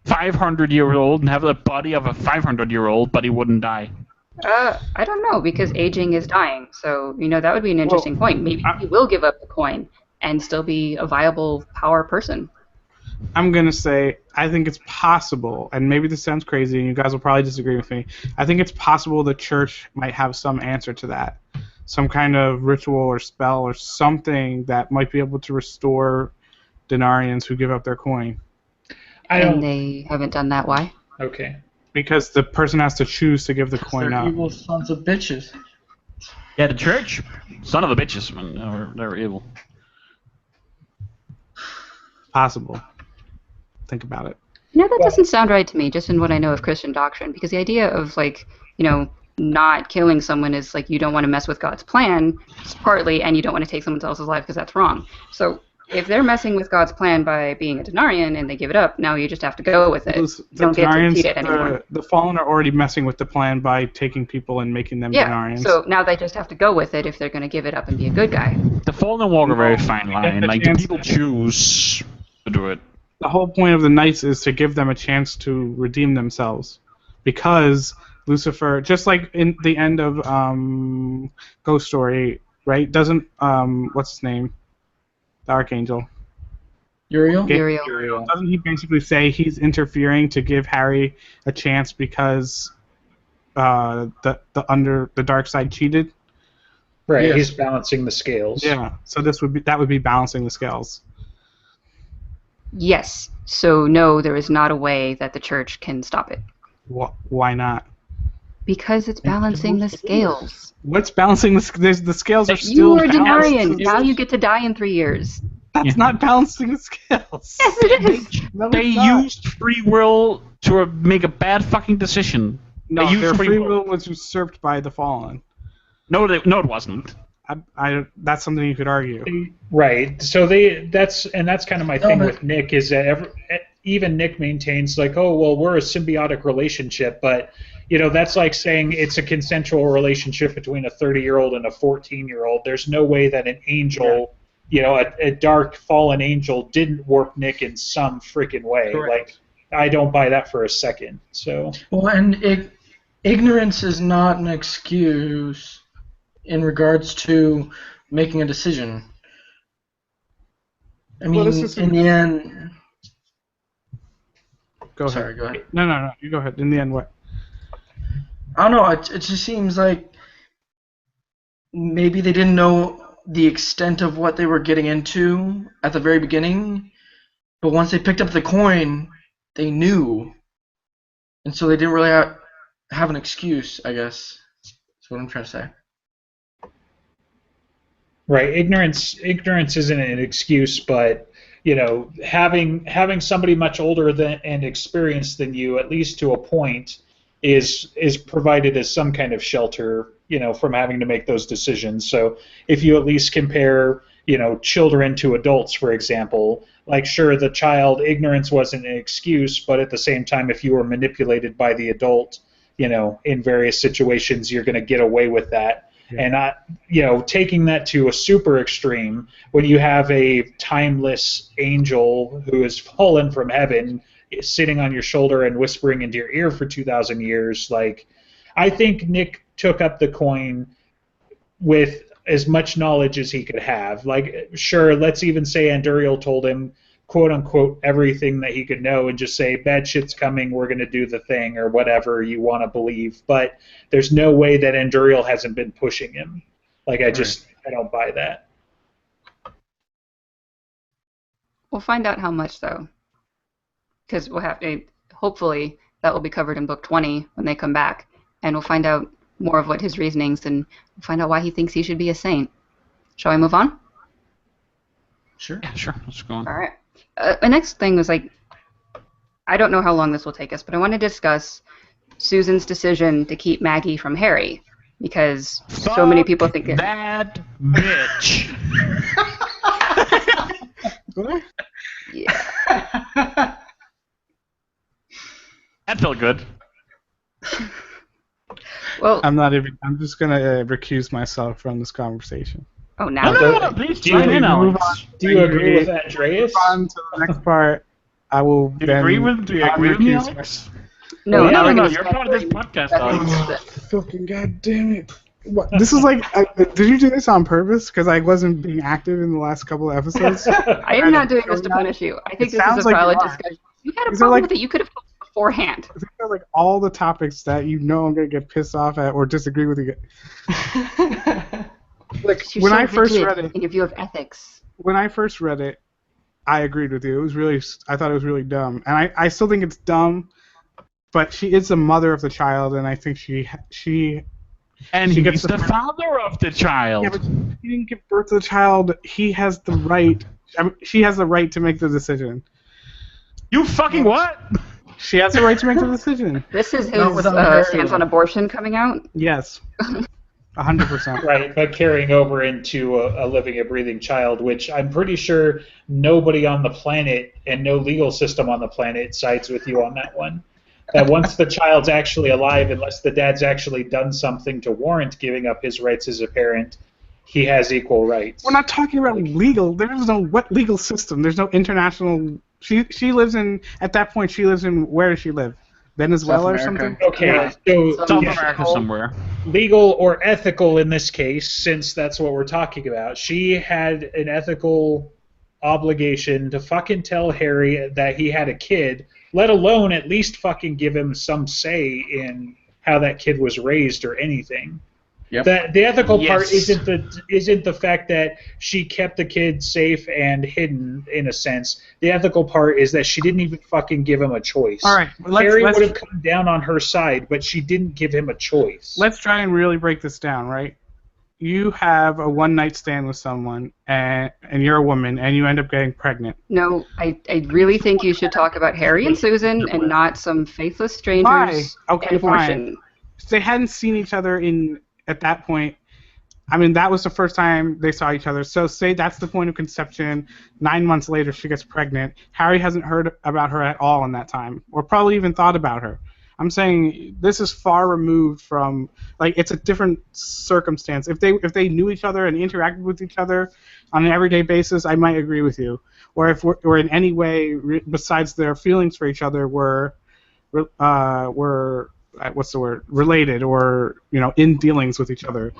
500 years old and have the body of a 500-year-old, but he wouldn't die. I don't know, because aging is dying. So, that would be an interesting point. Maybe he will give up the coin and still be a viable power person. I'm going to say I think it's possible, and maybe this sounds crazy, and you guys will probably disagree with me. I think it's possible the church might have some answer to that. Some kind of ritual or spell or something that might be able to restore Denarians who give up their coin. And they haven't done that. Why? Okay. Because the person has to choose to give the coin They're up. evil sons of bitches. Yeah, the church, son of a bitches, man, they're evil. Possible. Think about it. That doesn't sound right to me, just in what I know of Christian doctrine, because the idea of, not killing someone is, you don't want to mess with God's plan, partly, and you don't want to take someone else's life because that's wrong. So if they're messing with God's plan by being a Denarian and they give it up, now you just have to go with it. You don't get to repeat it anymore. The Fallen are already messing with the plan by taking people and making them Yeah, Denarians. so now they just have to go with it if they're going to give it up and be a good guy. The Fallen walk a very fine line. the The chance- people choose to do it. The whole point of the Knights is to give them a chance to redeem themselves. Because Lucifer, just like in the end of Ghost Story, right? Doesn't, what's his name? The Archangel. Uriel? Uriel. Doesn't he basically say he's interfering to give Harry a chance because the dark side cheated? Right, Yes. he's balancing the scales. Yeah. So that would be balancing the scales. Yes. So no, there is not a way that the church can stop it. Why not? Because it's balancing the scales. What's balancing the scales are You still are balanced. denarian. Now you get to die in 3 years. That's not balancing the scales. Yes, it is. No, They it's not. used free will to make a bad fucking decision. No, they used their free will was usurped by the fallen. No, it wasn't. That's something you could argue. Right. So that's kind of my thing with Nick is that even Nick maintains like, oh well, we're a symbiotic relationship, but that's like saying it's a consensual relationship between a 30-year-old and a 14-year-old. There's no way that an angel, a dark fallen angel, didn't warp Nick in some freaking way. Correct. Like, I don't buy that for a second. So. Well, and ignorance is not an excuse in regards to making a decision. I mean, in the end. Go ahead. Sorry, go ahead. No. You go ahead. In the end, what? I don't know. It just seems like maybe they didn't know the extent of what they were getting into at the very beginning, but once they picked up the coin, they knew, and so they didn't really have an excuse, I guess. That's what I'm trying to say. Right, ignorance isn't an excuse, but having somebody much older and experienced than you, at least to a point, is provided as some kind of shelter, from having to make those decisions. So if you at least compare, children to adults, for example, like sure, the child ignorance wasn't an excuse, but at the same time, if you were manipulated by the adult, in various situations, you're going to get away with that. Yeah. And taking that to a super extreme, when you have a timeless angel who has fallen from heaven, sitting on your shoulder and whispering into your ear for 2,000 years, like, I think Nick took up the coin with as much knowledge as he could have. Like, sure, let's even say Anduriel told him, quote unquote, everything that he could know and just say, bad shit's coming, we're going to do the thing, or whatever you want to believe. But there's no way that Anduriel hasn't been pushing him. Like, I don't buy that. We'll find out how much, though. Because we'll have to, hopefully, that will be covered in Book 20 when they come back. And we'll find out more of what his reasonings, and we'll find out why he thinks he should be a saint. Shall we move on? Sure. Yeah, sure. Let's go on. All right. My next thing was I don't know how long this will take us, but I want to discuss Susan's decision to keep Maggie from Harry, because so many people think that bitch. Yeah. That felt good. Well, I'm just gonna recuse myself from this conversation. oh, now No, please join in, Alex. Do you agree with Andreas? Move on to the next part. I will. Do you agree with me, recuse Alex? no, No, we're no, gonna you're start part of this doing- podcast, Alex. Fucking goddamn it! What? This is like. Did you do this on purpose? Because I wasn't being active in the last couple of episodes. I am not doing this to punish you. I think It this is sounds a like valid you are. discussion. You had a These are problem like- with it. You could have told me beforehand. These are like all the topics that I'm gonna get pissed off at or disagree with you. Like You're when so I first rigid read it, in your view of ethics. when I first read it, I agreed with you. It was really, I thought it was really dumb, and I still think it's dumb. But she is the mother of the child, and I think she And She he's gets the father of the child. yeah, but he didn't give birth to the child. He has the right. I mean, she has the right to make the decision. You fucking what? She has the right to make the decision. This is Not his without Harry. stance on abortion coming out. Yes, 100%. Right, but carrying over into a living and breathing child, which I'm pretty sure nobody on the planet and no legal system on the planet sides with you on that one. That once the child's actually alive, unless the dad's actually done something to warrant giving up his rights as a parent, he has equal rights. We're not talking about legal. There's no what legal system. There's no international. She lives in at that point. She lives in where does she live? Venezuela or South something. America. Okay, Yeah. so South yeah, America somewhere. legal or ethical in this case, since that's what we're talking about. She had an ethical obligation to fucking tell Harry that he had a kid, let alone at least fucking give him some say in how that kid was raised or anything. Yep. The ethical part Yes. isn't the fact that she kept the kid safe and hidden in a sense. The ethical part is that she didn't even fucking give him a choice. All right, Harry would have come down on her side, but she didn't give him a choice. let's try and really break this down, right? You have a one-night stand with someone, and you're a woman, and you end up getting pregnant. No, I really think you should talk about Harry and Susan and not some faithless strangers Why? Okay, and abortion. They hadn't seen each other at that point. I mean, that was the first time they saw each other. So say that's the point of conception. 9 months later, she gets pregnant. Harry hasn't heard about her at all in that time, or probably even thought about her. I'm saying this is far removed from, like, it's a different circumstance. If they knew each other and interacted with each other on an everyday basis, I might agree with you. Or if we're in any way besides their feelings for each other were what's the word, related, or in dealings with each other,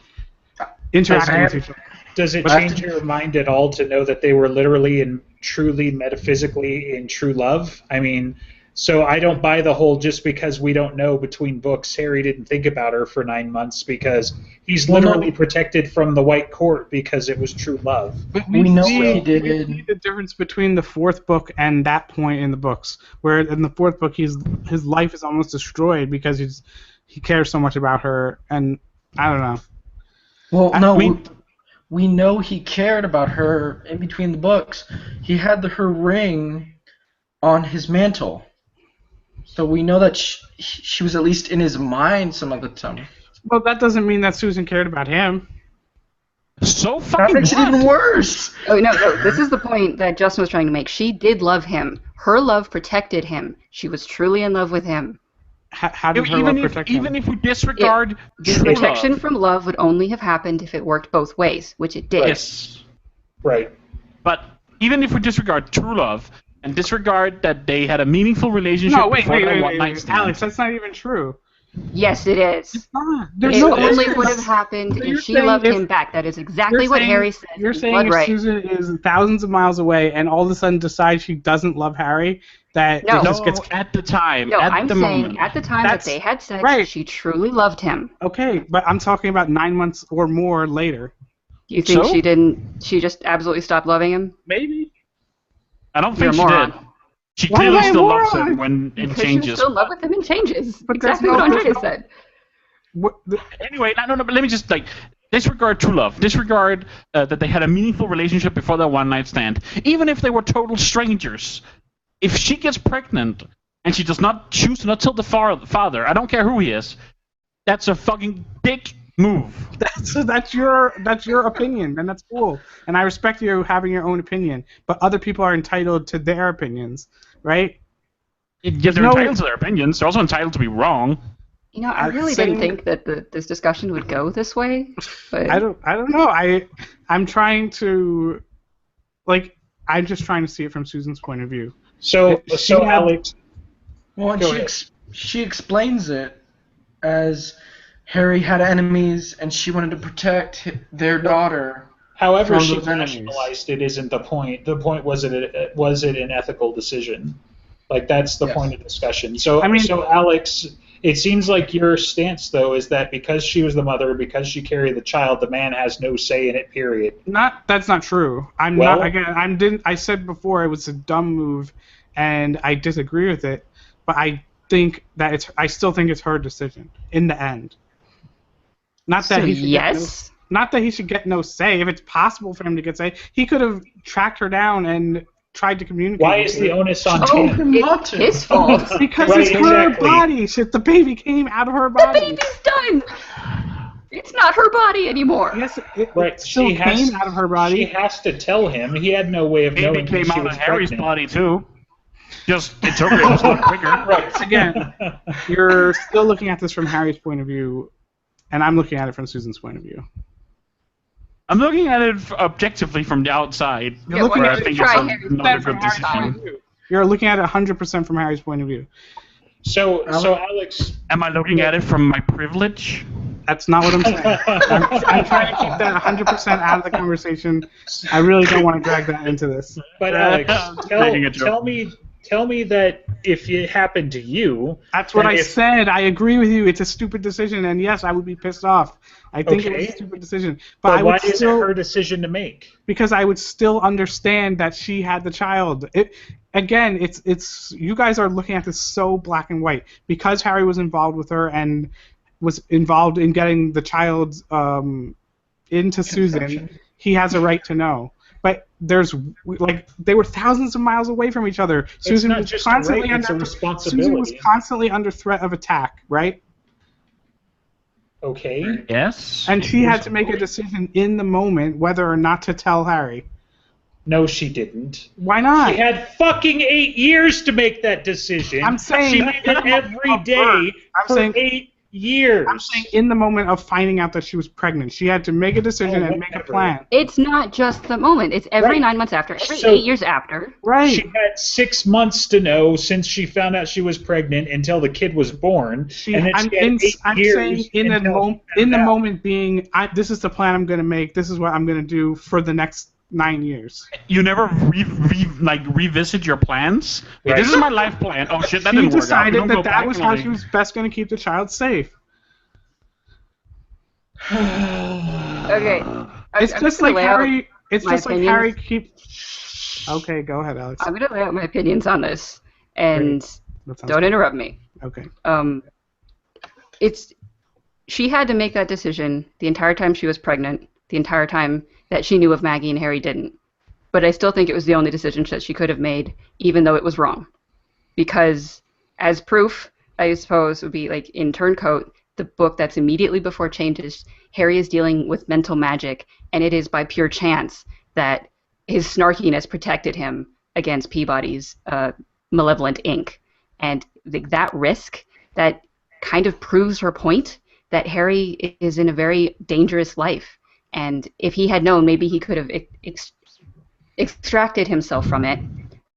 interacting with each other. Does it change your mind at all to know that they were literally and truly metaphysically in true love? I mean, so I don't buy the whole just because we don't know between books Harry didn't think about her for 9 months because he's literally protected from the White Court because it was true love. But we know see, he did. we see the difference between the fourth book and that point in the books, where in the fourth book his life is almost destroyed because he cares so much about her, and I don't know. Well, no, I mean- we know he cared about her in between the books. He had her ring on his mantle. So we know that she was at least in his mind some of the time. Well, that doesn't mean that Susan cared about him. So That fucking makes it what? even worse. Oh, no, this is the point that Justin was trying to make. She did love him. Her love protected him. She was truly in love with him. How did her love protect him? Even if we disregard The true protection love. from love would only have happened if it worked both ways, which it did. Yes. Right. But even if we disregard true love and disregard that they had a meaningful relationship No, wait, before that one night wait. stand. Alex, that's not even true. Yes, it is. There's It no only difference. would have happened So you're if she saying loved if- him back. That is exactly what Harry said. You're in saying Blood if Right. Susan is thousands of miles away and all of a sudden decides she doesn't love Harry, that No. it just gets at the time, No, at I'm the saying moment. at the time That's- that they had sex, right. she truly loved him. okay. But I'm talking about 9 months or more later. You think So? she didn't? She just absolutely stopped loving him? Maybe. I don't You're think a she moron. did. She Why clearly am I a still loves moron? him when it Because she was changes. still in love with him and changes. But Exactly there's what no- Andrea said. Anyway, no, but let me just disregard true love. Disregard that they had a meaningful relationship before that one night stand. Even if they were total strangers, if she gets pregnant and she does not choose to not tell the father, I don't care who he is, that's a fucking dick move. That's your opinion, and that's cool. And I respect you having your own opinion. But other people are entitled to their opinions, right? Yeah, they're entitled to their opinions. They're also entitled to be wrong. You know, I really didn't think that this discussion would go this way. But I don't know. I'm trying to, I'm just trying to see it from Susan's point of view. So She had- Alex, Well, and Go ahead. she explains it as Harry had enemies and she wanted to protect their daughter. however From she those enemies. rationalized it isn't the point. The point was it an ethical decision? Like that's the Yes. point of discussion. So I mean- so Alex, it seems like your stance though is that because she was the mother, because she carried the child, the man has no say in it. Period. That's not true. I said before it was a dumb move, and I disagree with it. But I think that I still think it's her decision in the end. Not that so he should yes. not that he should get no say. If it's possible for him to get say, he could have tracked her down and tried to communicate. Why with is her. the onus on Oh, him? not It's to. his fault. Because Right, it's her exactly. body. Shit, the baby came out of her The body. baby's done. It's not her body anymore. Yes, it Right, still she has- came out of her body. She has to tell him. He had no way of Baby knowing came she out was of Harry's pregnant. body too. Just it took her a little quicker. Right. Again, you're still looking at this from Harry's point of view, and I'm looking at it from Susan's point of view. I'm looking at it objectively from the outside. Yeah, looking why where I don't think you it's try Harry's another point good from Harry's point of decision. view? You're looking at it 100% from Harry's point of view. So Alex, Am I looking at it from my privilege? That's not what I'm saying. I'm trying to keep that 100% out of the conversation. I really don't want to drag that into this. but Alex, Making a joke. Tell me that if it happened to you. That's what then I said. I agree with you. It's a stupid decision, and yes, I would be pissed off. I think it was a Okay. stupid decision, But I why would is it still her decision to make? because I would still understand that she had the child. Again, it's you guys are looking at this so black and white because Harry was involved with her and was involved in getting the child into Susan. Conception. He has a right to know. But there's like they were thousands of miles away from each other. Susan not was just a constantly right, it's a under responsibility. Susan was constantly under threat of attack, right? Okay. Yes. And she had to make a decision in the moment whether or not to tell Harry. No, she didn't. Why not? She had fucking 8 years to make that decision. I'm saying she made it every day for 8 years. I'm saying in the moment of finding out that she was pregnant, she had to make a decision and make a whatever. plan. It's not just the moment. It's every Right. 9 months after, every So- 8 years after. Right. She had 6 months to know since she found out she was pregnant until the kid was born. and then I'm she had 8 years saying in the until she found out. moment being, this is the plan I'm going to make. This is what I'm going to do for the next 9 years. You never revisit your plans. Hey, Right. this is my life plan. Oh shit, that She didn't work out. We decided don't go that back was and how like- she was best going to keep the child safe. Okay. It's I'm just gonna like lay out Harry. It's my just like opinions. Harry keeps. Okay, go ahead, Alex. I'm going to lay out my opinions on this, and That sounds don't interrupt me. Okay. She had to make that decision the entire time she was pregnant, the entire time that she knew of Maggie and Harry didn't. But I still think it was the only decision that she could have made, even though it was wrong. Because as proof, I suppose, would be like in Turncoat, the book that's immediately before Changes, Harry is dealing with mental magic, and it is by pure chance that his snarkiness protected him against Peabody's malevolent ink. And that risk, that kind of proves her point that Harry is in a very dangerous life. And if he had known, maybe he could have extracted himself from it,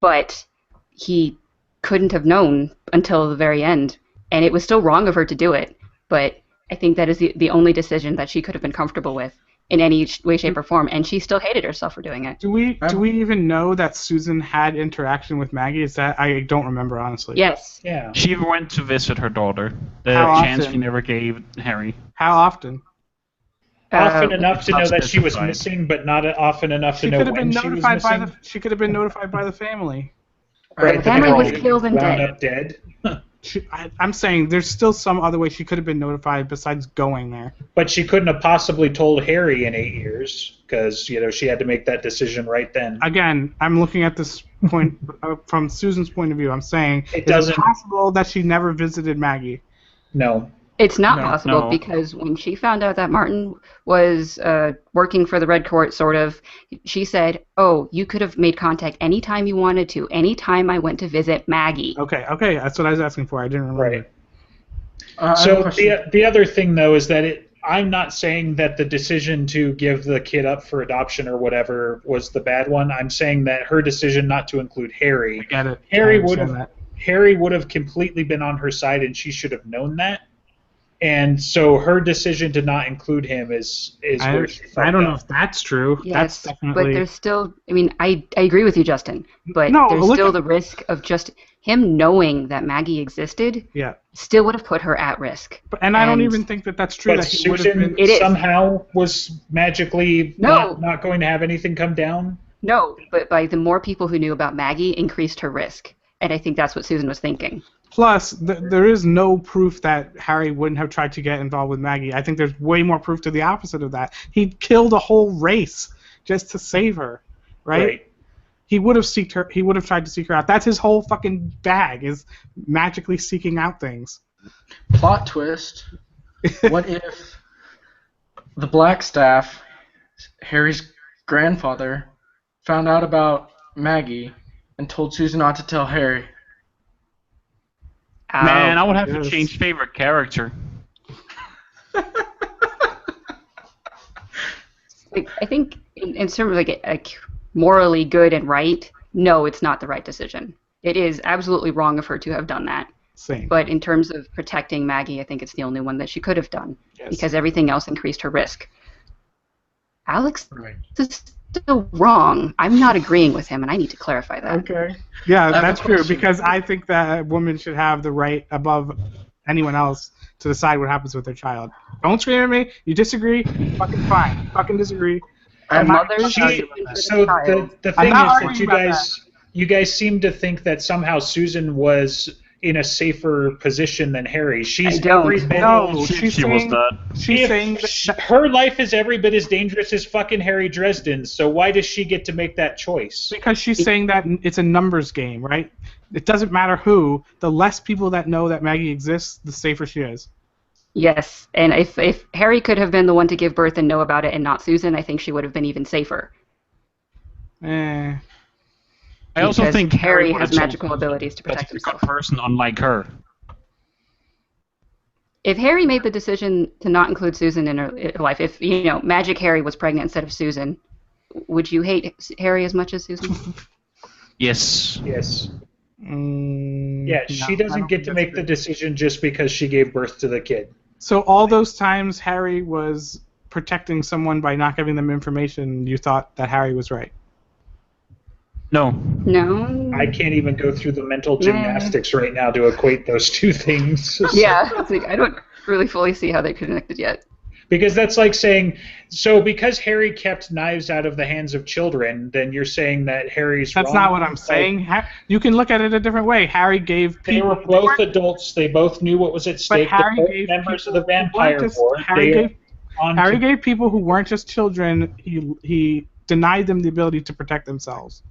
but he couldn't have known until the very end. And it was still wrong of her to do it, but I think that is the only decision that she could have been comfortable with in any way, shape, or form, and she still hated herself for doing it. Do we even know that Susan had interaction with Maggie? Is that I don't remember honestly. Yes. Yeah. She went to visit her daughter. The How chance often? she never gave Harry. How often? Often enough to not know that she was specified. missing, but not often enough to She know could have when been she was notified by missing. the. She could have been notified by the family. Right, The family girl was killed and wound dead. up dead. I'm saying there's still some other way she could have been notified besides going there. But she couldn't have possibly told Harry in 8 years because she had to make that decision right then. Again, I'm looking at this point from Susan's point of view. I'm saying It is doesn't- it possible that she never visited Maggie? No. It's not No. possible No. because when she found out that Martin was working for the Red Court, sort of, she said, "Oh, you could have made contact anytime you wanted to. Anytime I went to visit Maggie." Okay, that's what I was asking for. I didn't remember. Right. I have a So question. the other thing though is that I'm not saying that the decision to give the kid up for adoption or whatever was the bad one. I'm saying that her decision not to include Harry, Get it? Harry I would understand have that. Harry would have completely been on her side, and she should have known that. And so her decision to not include him is where she fucked I don't know up. if that's true. Yes, That's but definitely. there's still. I mean, I agree with you, Justin. But No, there's look still at- the risk of just him knowing that Maggie existed. Yeah. Still would have put her at risk. And I don't And- even think that that's true. But That he would have Susan been. It is. somehow was magically No. not going to have anything come down. No, but by the more people who knew about Maggie, increased her risk. And I think that's what Susan was thinking. Plus, there is no proof that Harry wouldn't have tried to get involved with Maggie. I think there's way more proof to the opposite of that. He killed a whole race just to save her, right? He would have seeked her. He would have tried to seek her out. That's his whole fucking bag is magically seeking out things. Plot twist. What if the Blackstaff, Harry's grandfather, found out about Maggie and told Susan not to tell Harry? Man, I would have to yes. change favorite character. I think in terms of like morally good and right, no, it's not the right decision. It is absolutely wrong of her to have done that. Same. But in terms of protecting Maggie, I think it's the only one that she could have done Yes. because everything else increased her risk. Alex Right. is still wrong. I'm not agreeing with him, and I need to clarify that. Okay. Yeah, have a that's true, question. because I think that a woman should have the right above anyone else to decide what happens with their child. Don't scream at me. You disagree? Fucking fine. Fucking disagree. A I'm not mother's gonna She, argue about that. so child. the I'm thing not is that arguing about you guys seem to think that somehow Susan was in a safer position than Harry. She's I don't. every bit. No, She she's was saying, that. she's saying that Her life is every bit as dangerous as fucking Harry Dresden's. So why does she get to make that choice? because she's saying that it's a numbers game, right? It doesn't matter who. The less people that know that Maggie exists, the safer she is. Yes, and if Harry could have been the one to give birth and know about it and not Susan, I think she would have been even safer. Eh. I also Because think Harry would has have magical chosen abilities to a protect difficult himself. person, unlike her. If Harry made the decision to not include Susan in her life, if Magic Harry was pregnant instead of Susan, would you hate Harry as much as Susan? Yes. Yes. Yeah, She doesn't get to make the decision just because she gave birth to the kid. So all those times Harry was protecting someone by not giving them information, you thought that Harry was right. No. No. I can't even go through the mental gymnastics right now to equate those two things. Yeah, it's like, I don't really fully see how they're connected yet. Because that's like saying, so because Harry kept knives out of the hands of children, then you're saying that Harry's That's wrong? not what I'm saying. You can look at it a different way. Harry gave They people. were both adults. They both knew what was at stake. Harry They're both gave members of people the Vampire Board. Harry gave people who weren't just children. He denied them the ability to protect themselves.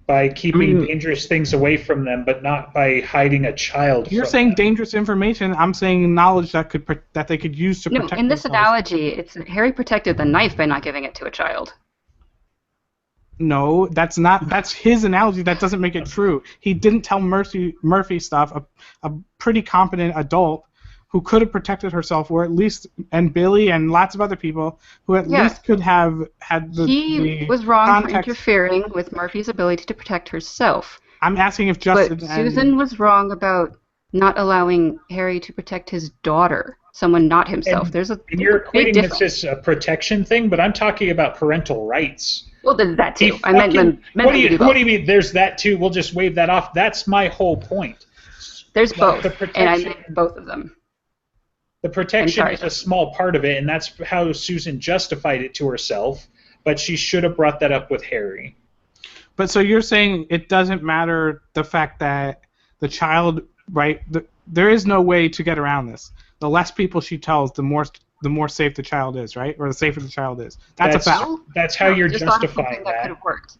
By keeping dangerous things away from them, but not by hiding a child. You're from saying them. dangerous information. I'm saying knowledge that they could use to No, protect in this themselves. analogy, it's Harry protected the knife by not giving it to a child. No, that's not. That's his analogy. That doesn't make it true. He didn't tell Murphy stuff. A pretty competent adult who could have protected herself, or at least, and Billy and lots of other people who at least could have had the. He was wrong for context. interfering with Murphy's ability to protect herself. I'm asking if Justin. But Susan was wrong about not allowing Harry to protect his daughter, someone not himself. And- There's a And you're big equating difference. this as a protection thing, but I'm talking about parental rights. Well, there's that too. He I meant fucking- meant what do to do you both. mean? There's that too. We'll just wave that off. That's my whole point. There's both, the and I protection- meant both of them. The protection sorry. is a small part of it, and that's how Susan justified it to herself. But she should have brought that up with Harry. But so you're saying it doesn't matter the fact that the child, right? There is no way to get around this. The less people she tells, the more safe the child is, right? Or the safer the child is. That's a fact. That's how you're Just thought of justifying something that could that. have worked.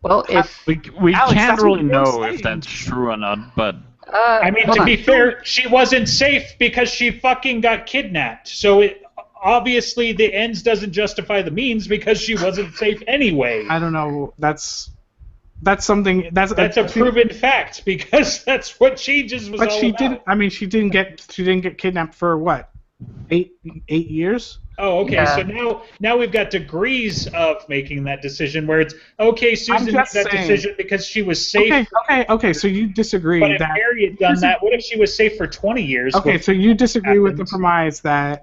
Well, if We Alex, can't that's what really you're know if saying. that's true or not, but I mean, hold to on. be fair, she wasn't safe because she fucking got kidnapped. So obviously the ends doesn't justify the means because she wasn't safe anyway. I don't know. That's something. That's a proven fact because that's what Changes was But all she about. didn't. I mean, she didn't get kidnapped for what? 8 years? Oh, okay. Yeah. So now we've got degrees of making that decision where it's okay. Susan made just that saying. decision because she was safe. Okay. So you disagree But if that. Harry had done that, what if she was safe for 20 years? Okay, so you disagree with the happens? premise that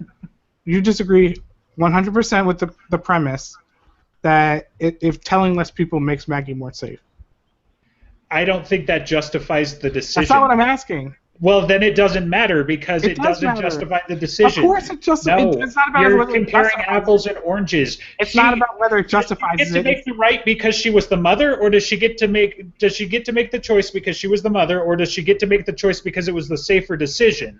you disagree 100% with the premise that if telling less people makes Maggie more safe. I don't think that justifies the decision. That's not what I'm asking. Well, then it doesn't matter because It it does doesn't matter. justify the decision. Of course, it just No, it's not about you're whether it comparing justifies apples and oranges. It's not about whether it justifies Does she get to it. make the right because she was the mother, or does she get to make the choice because she was the mother, or does she get to make the choice because it was the safer decision?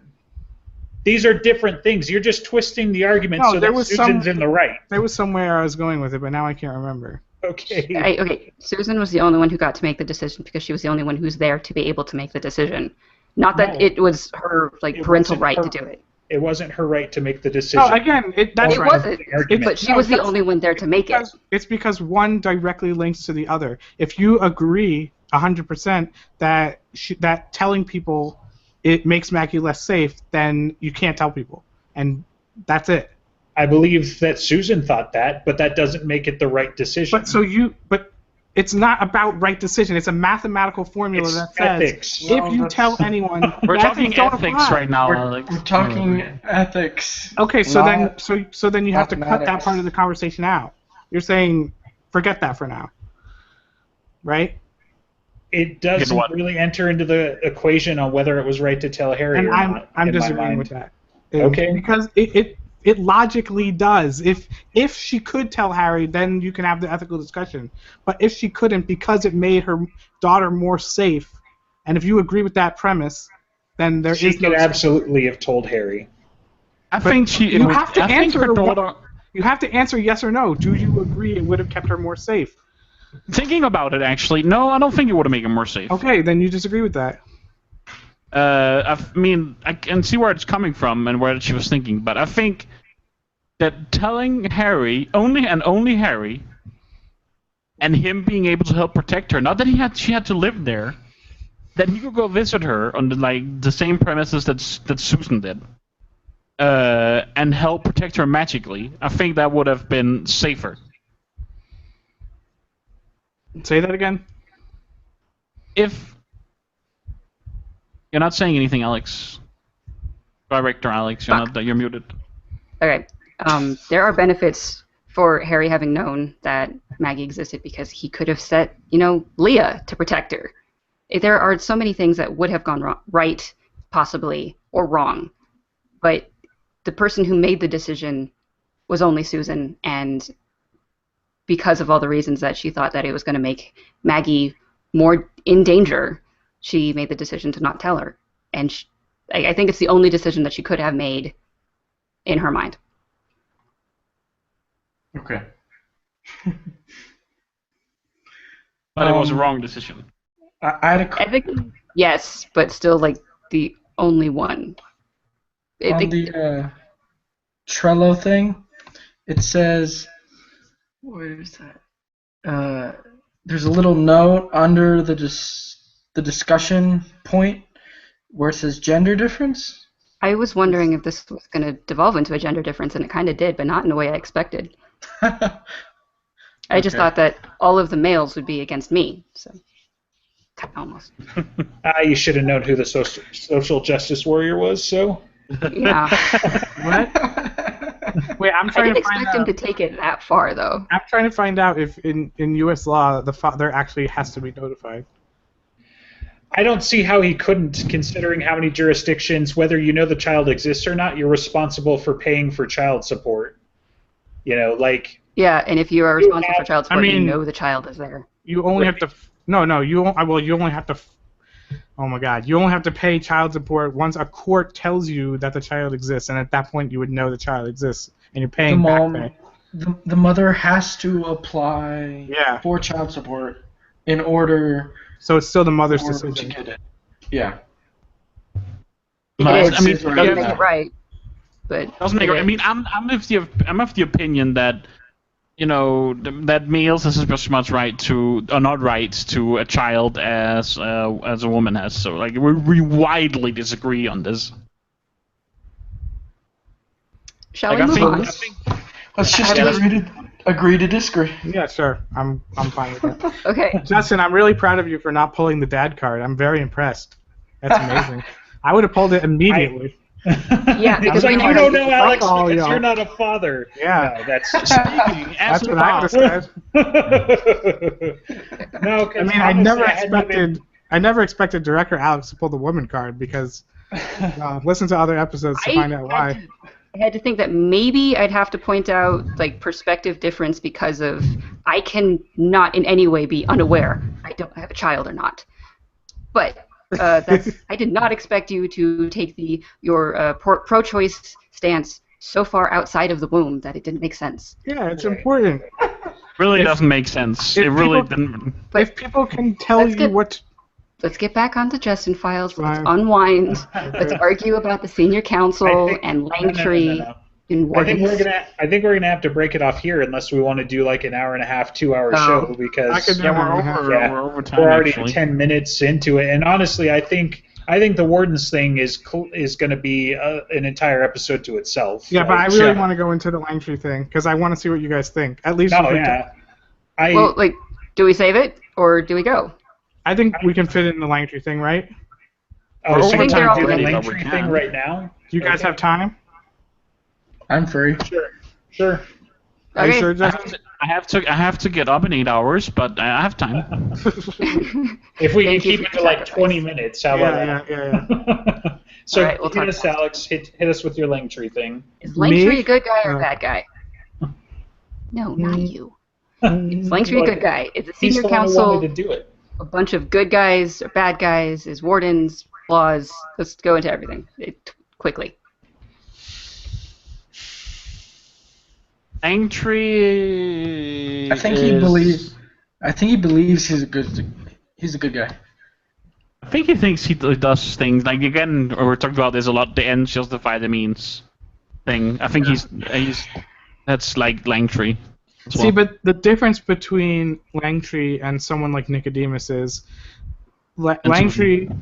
These are different things. You're just twisting the argument No, so there that was Susan's some- in the right. There was somewhere I was going with it, but now I can't remember. Okay. okay, Susan was the only one who got to make the decision because she was the only one who's there to be able to make the decision. Not that No. it was her It parental wasn't right her- to do it. It wasn't her right to make the decision. No, again, that's It right. wasn't, argument. but she No, was the that's- only one there to make it. It's because one directly links to the other. If you agree 100% that that telling people it makes Maggie less safe, then you can't tell people, and that's it. I believe that Susan thought that, but that doesn't make it the right decision. But It's not about right decision. It's a mathematical formula It's that says ethics. if you tell anyone, We're talking don't ethics apply. right now, We're, Alex. we're talking ethics. Okay, so then not so then you have to cut that mathematics. part of the conversation out. You're saying forget that for now, right? It doesn't what? really enter into the equation on whether it was right to tell Harry And or I'm not. in my disagreeing mind. with that. Okay. Because it logically does. If she could tell Harry, then you can have the ethical discussion. But if she couldn't, because it made her daughter more safe, and if you agree with that premise, then there She is no. could absolutely have told Harry. I think she. you have to I think answer her what- daughter. You have to answer yes or no. Do you agree it would have kept her more safe? Thinking about it, actually, no, I don't think it would have made her more safe. Okay, then you disagree with that. I mean, I can see where it's coming from and where she was thinking, but I think that telling Harry, only Harry, and him being able to help protect her, not that she had to live there, that he could go visit her on the same premises that Susan did, and help protect her magically. I think that would have been safer. Say that again. If you're not saying anything, Alex, Director Alex, you're muted. Okay. There are benefits for Harry having known that Maggie existed because he could have set, Leah to protect her. There are so many things that would have gone wrong, right, possibly, or wrong. But the person who made the decision was only Susan, and because of all the reasons that she thought that it was going to make Maggie more in danger, she made the decision to not tell her. And I think it's the only decision that she could have made in her mind. Okay. But it was a wrong decision. I had a I think yes, but still the only one. on the Trello thing. It says, where is that? There's a little note under the discussion point where it says gender difference. I was wondering if this was going to devolve into a gender difference, and it kind of did, but not in the way I expected. I just thought that all of the males would be against me, so almost. You should have known who the social justice warrior was, so. Yeah. What? Wait, I'm I trying didn't to find expect him out. to take it that far, though. I'm trying to find out if in U.S. law the father actually has to be notified. I don't see how he couldn't, considering how many jurisdictions, whether you know the child exists or not, you're responsible for paying for child support. Yeah, and if you are responsible for child support, you mean- know the child is there. You only have to. No. You only have to. Oh my God! You only have to pay child support once a court tells you that the child exists, and at that point you would know the child exists, and you're The paying back mom, pay. the mother has to apply Yeah. for child support in order So it's still the mother's for to decision. get it. Yeah. It But, is. I mean, It doesn't make it right, but doesn't make. I mean, I'm of the opinion that that males has as much right to or not rights to a child as a woman has. So we widely disagree on this. shall Like, we I move think- on? Let's just agree to disagree. Yeah, sure. I'm fine with that. Okay. Justin, I'm really proud of you for not pulling the dad card. I'm very impressed. That's amazing. I would have pulled it immediately. Yeah, because It's like, we you never don't know, Alex, all because y'all. you're not a father. Yeah. No, that's. Speaking as That's a what I would father, have said. No, I mean, I never expected Director Alex to pull the woman card because listen to other episodes to find out why. I had to think that maybe I'd have to point out perspective difference because of I can not in any way be unaware I don't have a child or not. But I did not expect you to take your pro-choice stance so far outside of the womb that it didn't make sense. Yeah, it's important. really doesn't make sense. if It really people- didn't. If people can tell Let's you get- what. Let's get back onto Justin Files. Let's Fine. unwind. Let's argue about the senior council and Langtree No. and I think Wardens. we're gonna have to break it off here unless we want to do an hour and a half, 2 hour Oh. show because I could do Yeah, that. we're over time we're already actually. 10 minutes into it, and honestly, I think the Wardens thing is going to be an entire episode to itself. Yeah, but I Like, really want to go into the Langtree thing because I want to see what you guys think. At least. No, if we yeah. Well, do we save it or do we go? I think we can fit in the Langtree thing, right? Oh, We're so over you time want to do the already, but we Langtree can. thing right now? Do you guys have time? I'm free. Sure. Are you Okay. sure, I Justin? have to get up in 8 hours, but I have time. If we can Thank you keep for it to your like sacrifice. 20 minutes, how about Yeah. that? So All right, we'll hit talk us, fast. Alex. Hit us with your Langtree thing. Is Langtree Me? a good guy or a Oh. bad guy? No, not Mm. you. Is Langtree a good guy? Is the He's senior the one who council wanted to do it. a bunch of good guys or bad guys? Is wardens flaws? Let's go into everything quickly. Langtree. I think he believes he's a good guy. I think he thinks he does things like, again. We're talking about this a lot. The ends justify the means thing. I think he's that's like Langtree. as See, well. but the difference between Langtree and someone like Nicodemus is Langtree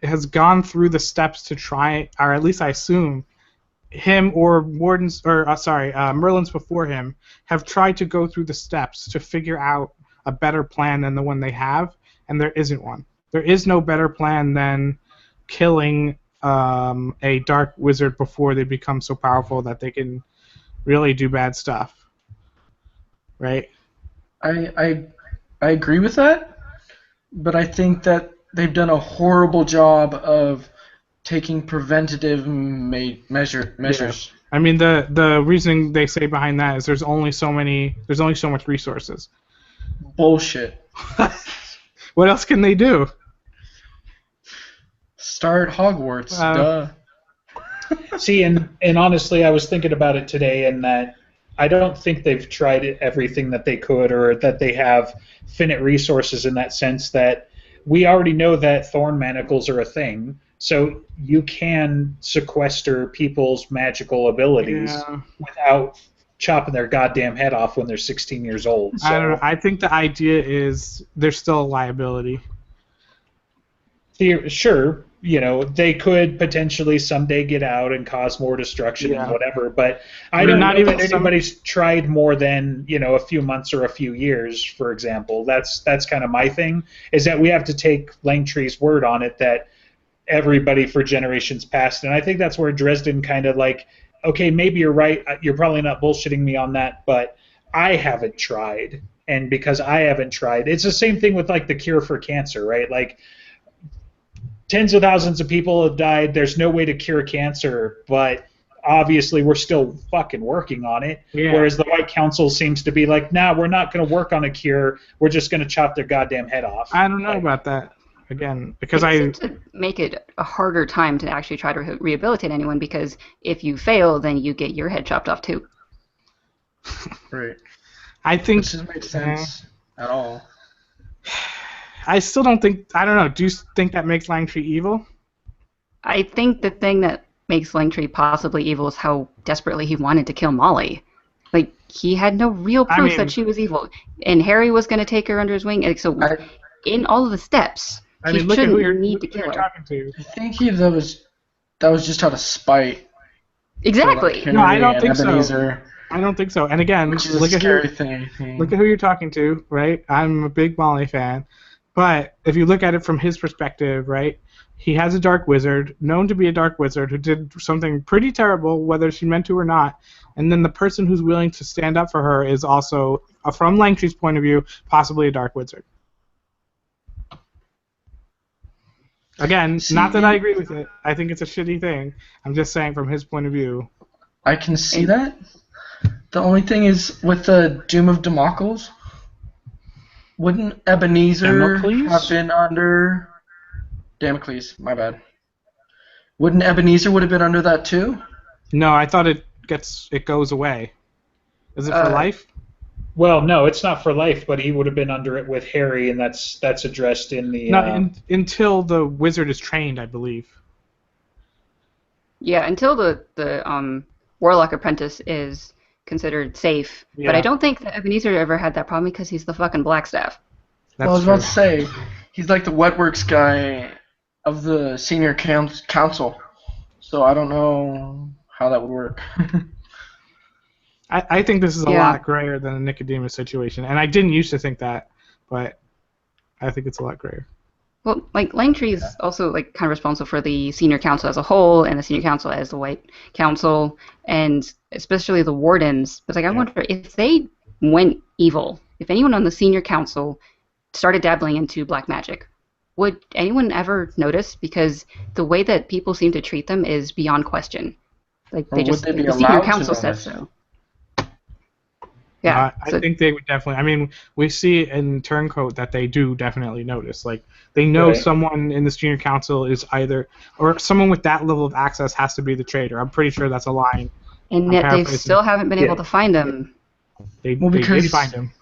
has gone through the steps to try, or at least I assume, him or wardens, or Merlins before him have tried to go through the steps to figure out a better plan than the one they have, and there isn't one. There is no better plan than killing a dark wizard before they become so powerful that they can really do bad stuff. Right? I agree with that, but I think that they've done a horrible job of taking preventative measures. I mean, the reasoning they say behind that is there's only so much resources. Bullshit. What else can they do? Start Hogwarts. Duh. See, and honestly, I was thinking about it today, and that I don't think they've tried everything that they could, or that they have finite resources in that sense. That we already know that thorn manacles are a thing, so you can sequester people's magical abilities Yeah. without chopping their goddamn head off when they're 16 years old. So. I don't know. I think the idea is there's still a liability. Sure, they could potentially someday get out and cause more destruction and whatever, but I don't know that anybody's tried more than, a few months or a few years, for example. That's kind of my thing, is that we have to take Langtree's word on it that everybody for generations past, and I think that's where Dresden kind of like, okay, maybe you're right, you're probably not bullshitting me on that, but I haven't tried, and because I haven't tried, it's the same thing with like the cure for cancer, right? Like, tens of thousands of people have died. There's no way to cure cancer, but obviously we're still fucking working on it. Yeah. Whereas the White Council seems to be like, nah, we're not going to work on a cure. We're just going to chop their goddamn head off. I don't know about that. Again, because They seem to make it a harder time to actually try to rehabilitate anyone, because if you fail, then you get your head chopped off too. Right. I think Which doesn't make sense at all. I still don't think. I don't know. Do you think that makes Langtree evil? I think the thing that makes Langtree possibly evil is how desperately he wanted to kill Molly. Like, he had no real proof that she was evil, and Harry was going to take her under his wing. And so, in all of the steps, he look at shouldn't who you're need to kill her. talking to. I think that was just out of spite. Exactly. For, like, No, I Henry don't and think so. Ebenezer, I don't think so. And again, which is look a at scary who thing. look at who you're talking to, right? I'm a big Molly fan, but if you look at it from his perspective, right? He has a dark wizard, known to be a dark wizard, who did something pretty terrible, whether she meant to or not. And then the person who's willing to stand up for her is also, from Langtree's point of view, possibly a dark wizard. Again, not that I agree with it. I think it's a shitty thing. I'm just saying from his point of view. I can see that. The only thing is, with the Doom of Damocles, wouldn't Ebenezer Damocles? have been under... Damocles, my bad. Wouldn't Ebenezer would have been under that too? No, I thought it goes away. Is it for life? Well, no, it's not for life, but he would have been under it with Harry, and that's addressed in the... Until the wizard is trained, I believe. Yeah, until the Warlock Apprentice is considered safe. Yeah. But I don't think that Ebenezer ever had that problem because he's the fucking Blackstaff. That's Well, I was true. about to say, he's like the Wetworks guy of the senior council, so I don't know how that would work. I think this is a Yeah. lot grayer than a Nicodemus situation, and I didn't used to think that. but I think it's a lot greater. Well, like Langtree is also like kind of responsible for the senior council as a whole, and the senior council as the White Council, and especially the wardens. But like, I wonder if they went evil, if anyone on the senior council started dabbling into black magic, would anyone ever notice? Because the way that people seem to treat them is beyond question. Like Or they would just they be the senior allowed to council said notice? so. Yeah. I So, think they would definitely. I mean, we see in Turncoat that they do definitely notice. Like, they know Right. someone in the senior council is either, or someone with that level of access has to be the traitor. I'm pretty sure that's a line. and I'm yet they paraphrasing. still haven't been able Yeah. to find him. Well, They because- did find him.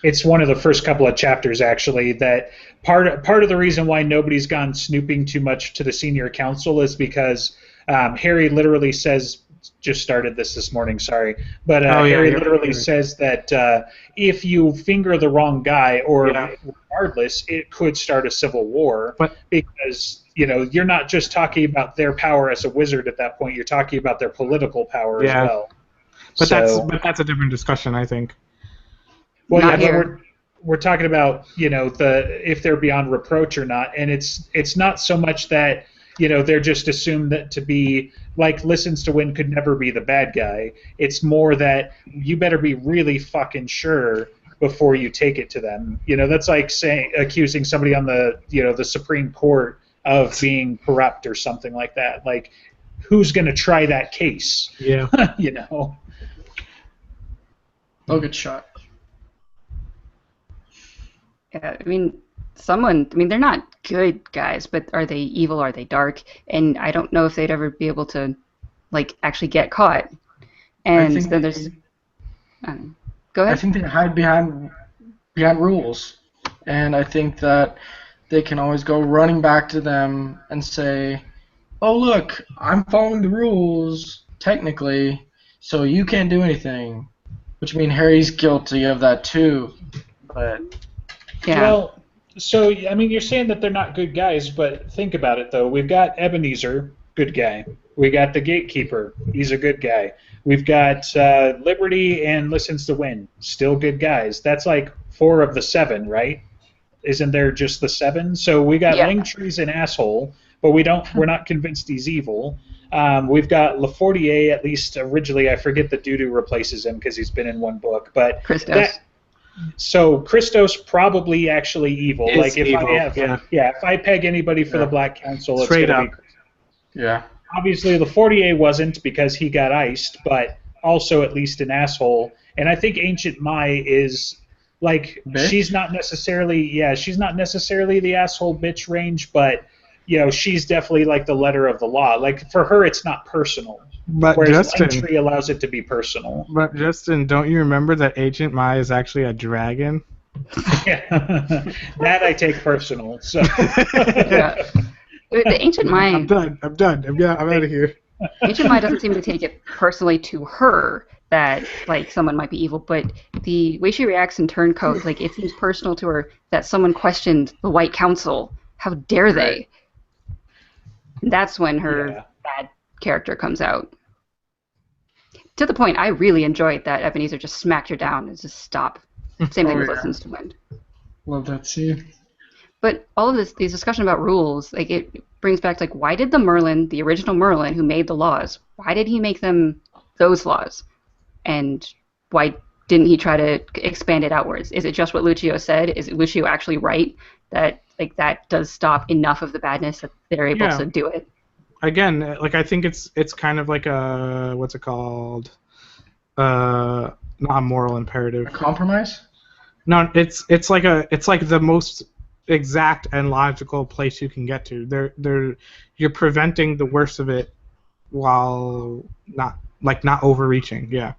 It's one of the first couple of chapters, actually, that part of the reason why nobody's gone snooping too much to the senior council is because Harry literally says, just started this morning, sorry, but Harry you're literally right. says that if you finger the wrong guy, or Yeah. regardless, it could start a civil war, But- because you're not just talking about their power as a wizard at that point, you're talking about their political power Yeah. as well. But So- that's a different discussion, I think. Well, Not yeah, here. but we're talking about if they're beyond reproach or not, and it's not so much that they're just assumed that to be like Listens to Win could never be the bad guy. It's more that you better be really fucking sure before you take it to them. That's like accusing somebody on the the Supreme Court of being corrupt or something like that. Like, who's going to try that case? Yeah. They'll get shot. Yeah, I mean, they're not good guys, but are they evil? Are they dark? And I don't know if they'd ever be able to, like, actually get caught. And think then there's, go I ahead. think they hide behind rules, and I think that they can always go running back to them and say, "Oh, look, I'm following the rules technically, so you can't do anything." Which means Harry's guilty of that too. But Yeah. Well, so I mean, you're saying that they're not good guys, but think about it though. We've got Ebenezer, good guy. We got the Gatekeeper, he's a good guy. We've got Liberty and Listens to Win, still good guys. That's like 4 of the 7, right? Isn't there just the 7? So we got Yeah. Langtree's an asshole, but we're not convinced he's evil. We've got Lafortier, at least originally. I forget the dude who replaces him because he's been in one book, but Christos. so Christos probably actually evil. Is like if evil, I have, if I peg anybody for the Black Council, it's Straight gonna up. be yeah, obviously Lafortier wasn't because he got iced, but also at least an asshole. And I think Ancient Mai is like Bitch? she's not necessarily the asshole bitch range, but she's definitely like the letter of the law. Like for her, it's not personal. But Whereas Justin, Langtree allows it to be personal. don't you remember that Agent Mai is actually a dragon? That I take personal. So Yeah. The Ancient I'm Mai, done. I'm out of here. Ancient Mai doesn't seem to take it personally to her that like someone might be evil, but the way she reacts in Turncoat, like it seems personal to her that someone questioned the White Council. How dare they? And that's when her Yeah. bad character comes out. To the point, I really enjoyed that Ebenezer just smacked her down and just stop. Same thing Oh, with yeah. Listens to Wind. love that scene. But all of these discussion about rules, like it brings back to like why did the original Merlin who made the laws, why did he make them those laws? And why didn't he try to expand it outwards? Is it just what Lucio said? Is Lucio actually right that like that does stop enough of the badness that they're able Yeah. to do it? Again, like I think it's kind of like a what's it called? Not a moral imperative. A compromise? No, it's like the most exact and logical place you can get to. You're preventing the worst of it while not overreaching. Yeah.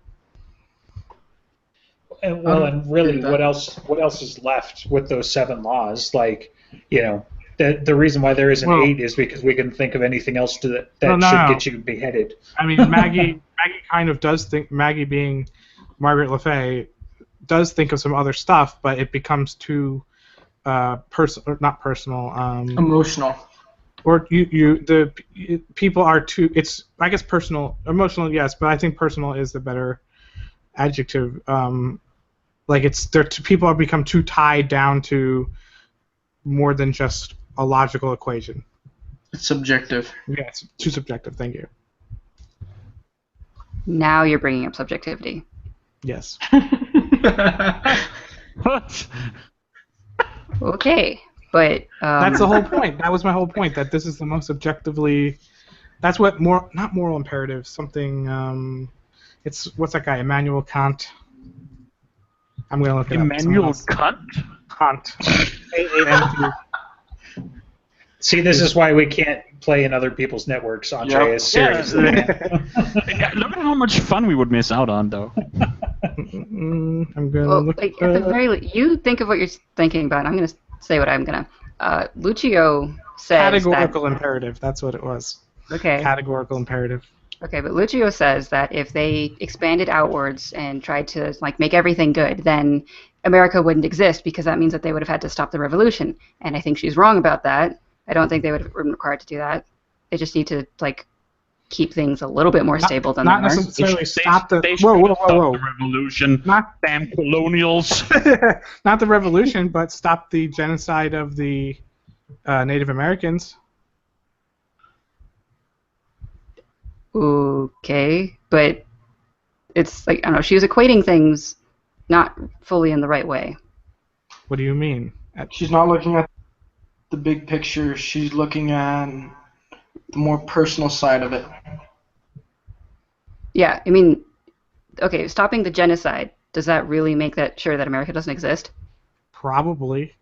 And, well, and really, that. what else is left with those 7 laws? Like, the reason why there isn't Well- 8 is because we can think of anything else that No, no, should no. get you beheaded. I mean, Maggie kind of does think, Maggie being Margaret Le Fay, does think of some other stuff, but it becomes too not personal. Emotional. Or people are too. It's, I guess, personal, emotional, yes, but I think personal is the better adjective. Like people have become too tied down to more than just a logical equation. It's subjective. Yeah, it's too subjective. Thank you. Now you're bringing up subjectivity. Yes. What? Okay, but That's the whole point. That was my whole point. That this is the most objectively. That's what not moral imperative. Something. It's what's that guy? Immanuel Kant. I'm gonna look it up. Immanuel Kant? Kant. Kant. See, this is why we can't play in other people's networks, Andreas. Seriously. Yeah, look at how much fun we would miss out on, though. I'm gonna well, look. like, at the very you think of what you're thinking about. I'm going to say what I'm going to. Lucio says Categorical imperative. That's what it was. Okay. Categorical imperative. Okay, but Lucio says that if they expanded outwards and tried to like make everything good, then America wouldn't exist because that means that they would have had to stop the revolution. And I think she's wrong about that. I don't think they would have been required to do that. They just need to like keep things a little bit more stable than Not they are. necessarily stop the. They Whoa, whoa, stop whoa, the whoa! revolution. Not Damn colonials. not the revolution, but stop the genocide of the Native Americans. Okay, but it's like I don't know. She was equating things not fully in the right way. What do you mean? She's not looking at the big picture. She's looking at the more personal side of it. Yeah, I mean, okay, stopping the genocide, does that really make that sure that America doesn't exist? Probably.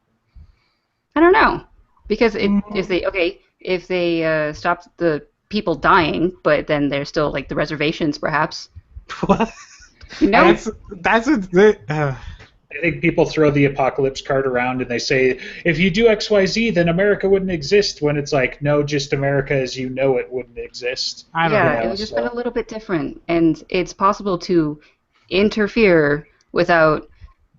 I don't know, because if they stopped the people dying, but then there's still like the reservations, perhaps. What? You know, I think people throw the apocalypse card around and they say, if you do XYZ, then America wouldn't exist, when it's like, no, just America as you know it wouldn't exist. I don't yeah, know. it would just been a little bit different, and it's possible to interfere without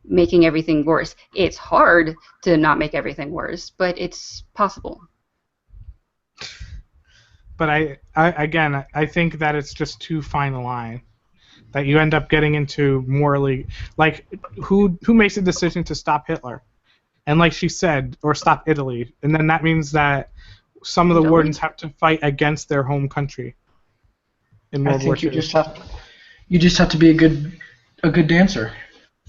making everything worse. It's hard to not make everything worse, but it's possible. But I think that it's just too fine a line. That you end up getting into morally, like who makes a decision to stop Hitler, and like she said, or stop Italy, and then that means that some of the Italy? wardens have to fight against their home country. In I World War think you II. just have to be a good dancer.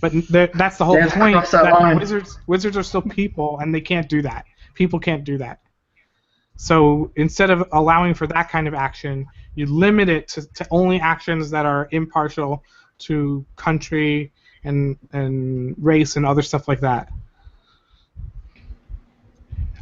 But that's the whole Dance point. across that line. Wizards are still people, and they can't do that. People can't do that. So instead of allowing for that kind of action, you limit it to only actions that are impartial to country and race and other stuff like that.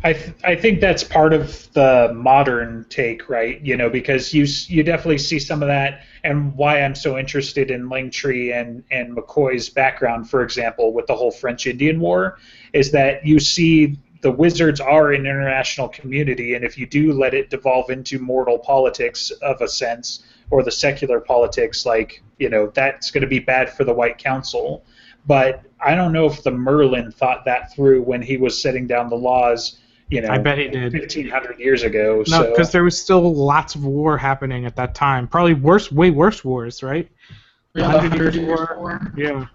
I think that's part of the modern take, right? You know, because you definitely see some of that, and why I'm so interested in Langtree and McCoy's background, for example, with the whole French Indian War, is that you see the wizards are an international community, and if you do let it devolve into mortal politics of a sense, or the secular politics, like, you know, that's going to be bad for the White Council. But I don't know if the Merlin thought that through when he was setting down the laws, you know, I bet he did. 1,500 years ago. No, because there was still lots of war happening at that time. Probably way worse wars, right? Yeah, 100 Years' Years' War. War. Yeah.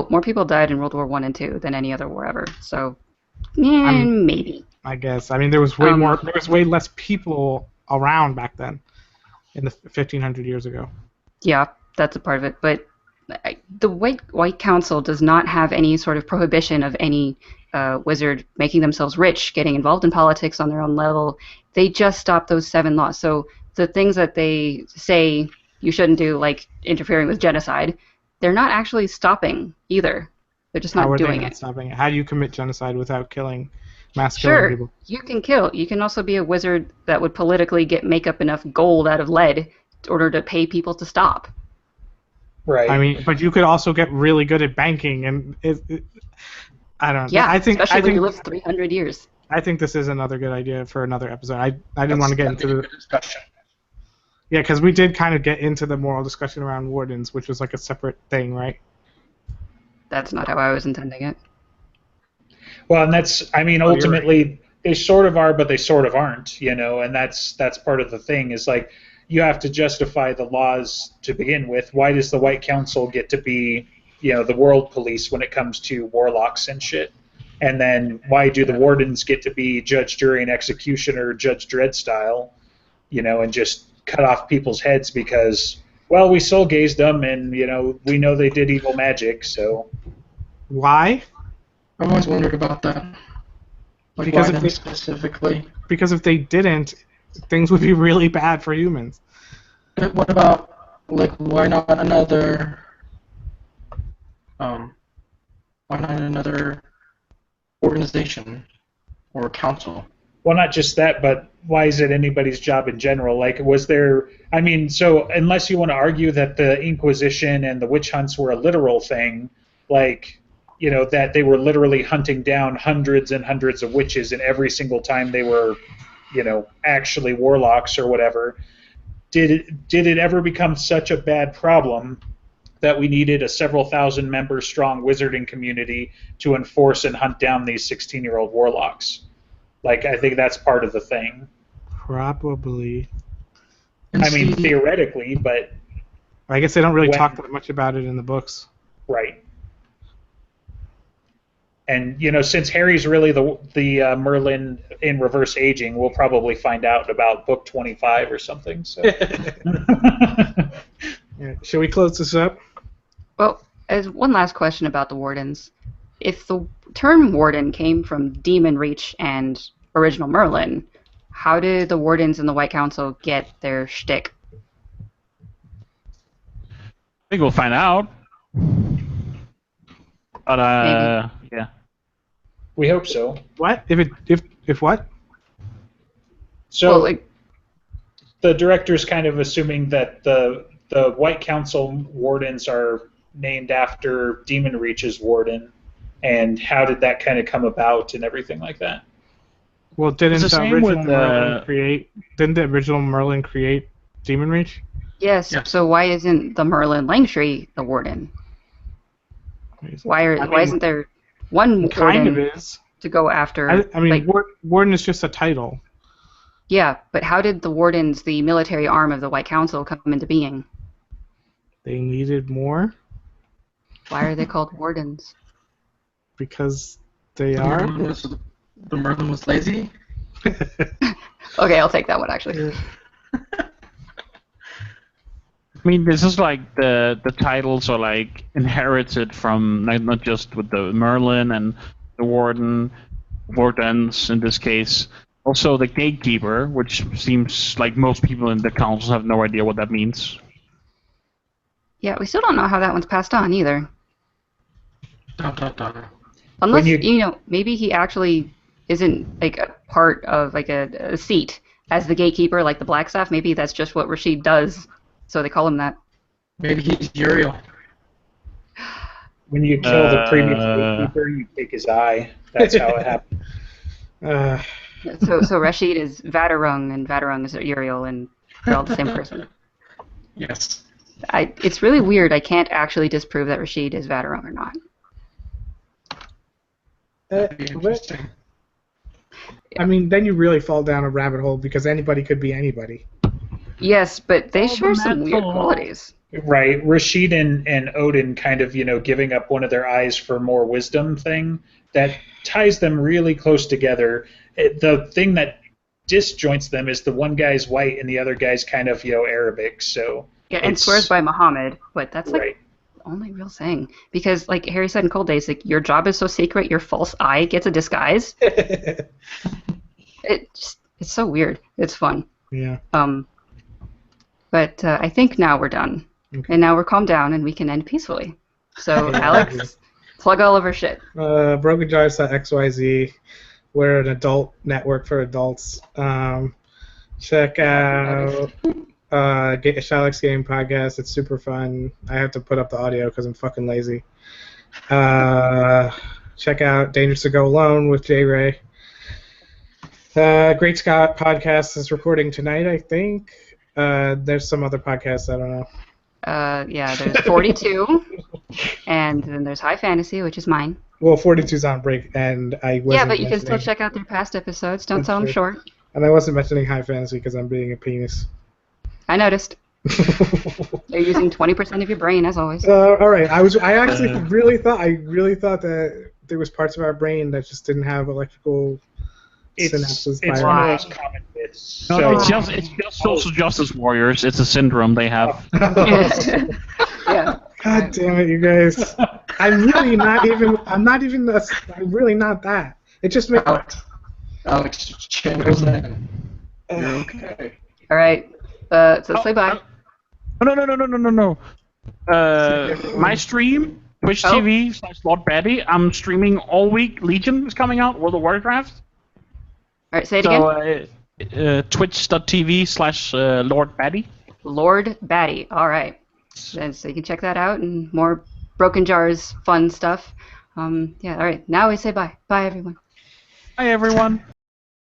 More people died in World War I and II than any other war ever. So, yeah, maybe. I guess. I mean, there was way less people around back then, in the 1,500 years ago. Yeah, that's a part of it. But the White Council does not have any sort of prohibition of any wizard making themselves rich, getting involved in politics on their own level. They just stop those 7 laws. So the things that they say you shouldn't do, like interfering with genocide, they're not actually stopping either. They're just not doing it. Stopping it? How do you commit genocide without killing, killing Sure, people? you can kill. You can also be a wizard that would politically make up enough gold out of lead in order to pay people to stop. Right. I mean, but you could also get really good at banking, and I don't know. Yeah, especially when you live 300 years. I think this is another good idea for another episode. I didn't want to get into the discussion. Yeah, because we did kind of get into the moral discussion around wardens, which was like a separate thing, right? That's not how I was intending it. Well, and that's, I mean, ultimately, they sort of are, but they sort of aren't, you know, and that's part of the thing, is like, you have to justify the laws to begin with. Why does the White Council get to be the world police when it comes to warlocks and shit. And then why do the wardens get to be judge, jury, and executioner, Judge Dredd style, and just cut off people's heads because, well, we soul gazed them and, we know they did evil magic, so. Why? I've always wondered about that. Like, Because why if them specifically? Because if they didn't, things would be really bad for humans. What about, like, why not another organization or council? Well, not just that, but why is it anybody's job in general? Like, was there... I mean, so unless you want to argue that the Inquisition and the witch hunts were a literal thing, like, that they were literally hunting down hundreds and hundreds of witches, and every single time they were, actually warlocks or whatever, did it ever become such a bad problem that we needed a several thousand member strong wizarding community to enforce and hunt down these 16-year-old warlocks? Like, I think that's part of the thing. Probably. And I mean, see, theoretically, but... I guess they don't really talk that much about it in the books. Right. And, since Harry's really the Merlin in reverse aging, we'll probably find out about book 25 or something. So. Yeah. Shall we close this up? Well, as one last question about the wardens. If the term warden came from Demon Reach and original Merlin, how did the wardens in the White Council get their shtick? I think we'll find out. But yeah. We hope so. What? If what? So Well, like, the director's kind of assuming that the White Council wardens are named after Demon Reach's warden, and how did that kind of come about and everything like that? Well, didn't It's the the same original with, Merlin create? Didn't the original Merlin create Demon Reach? yes. Yeah. So why isn't the Merlin Langtree the warden? Why isn't there one Kind of warden is. to go after? I mean, like, warden is just a title. yeah, but how did the wardens, the military arm of the White Council, come into being? They needed more Why are they called wardens? because they the are. Merlin was lazy? Okay, I'll take that one actually. I mean, this is like the titles are like inherited from not just with the Merlin and the wardens in this case. Also the gatekeeper, which seems like most people in the council have no idea what that means. Yeah, we still don't know how that one's passed on either. Dun, dun, dun. Unless, When maybe he actually isn't like a part of like a seat as the gatekeeper, like the Blackstaff. Maybe that's just what Rashid does, so they call him that. Maybe he's Uriel. When you kill the previous gatekeeper, you take his eye. That's how it happened. So Rashid is Vadarung, and Vadarung is Uriel, and they're all the same person. Yes. It's really weird. I can't actually disprove that Rashid is Vadarung or not. That'd be interesting. I mean, then you really fall down a rabbit hole because anybody could be anybody. Yes, but they Oh, share the some weird metal. qualities. Right. Rashid and Odin kind of, giving up one of their eyes for more wisdom thing that ties them really close together. The thing that disjoints them is the one guy's white and the other guy's kind of, Arabic. So Yeah, and it's- swears by Muhammad, but that's like right. the only real thing. Because, like Harry said in Cold Days, like your job is so secret, your false eye gets a disguise. It's so weird. It's fun. Yeah. But I think now we're done, Okay. and now we're calmed down, and we can end peacefully. So Alex, plug all of our shit. BrokenJars.xyz. We're an adult network for adults. Check out Alex Game Podcast. It's super fun. I have to put up the audio because I'm fucking lazy. Check out Dangerous to Go Alone with J Ray. Great Scott Podcast is recording tonight, I think. There's some other podcasts, I don't know. Yeah, there's 42, and then there's High Fantasy, which is mine. Well, 42's on break, and I wasn't Yeah, but you can still mentioning- check out their past episodes. Don't That's sell them true. short. And I wasn't mentioning High Fantasy because I'm being a penis. I noticed. They're using 20% of your brain, as always. All right. I actually really thought that there was parts of our brain that just didn't have electrical synapses. It's one of those common myths. No, So, it's just social justice warriors. It's a syndrome they have. Yeah. God damn it, you guys! I'm really not even. I'm really not that. It just makes. Alex channels in. You're okay. All right. So say bye. No. My stream, Twitch TV/Lord Betty. I'm streaming all week. Legion is coming out. World of Warcraft. All right. Say it again. So Twitch.tv/Lord Betty. Lord Batty. All right. Then, so you can check that out and more Broken Jars fun stuff. Yeah. All right. Now we say bye. Bye, everyone. Hi, everyone.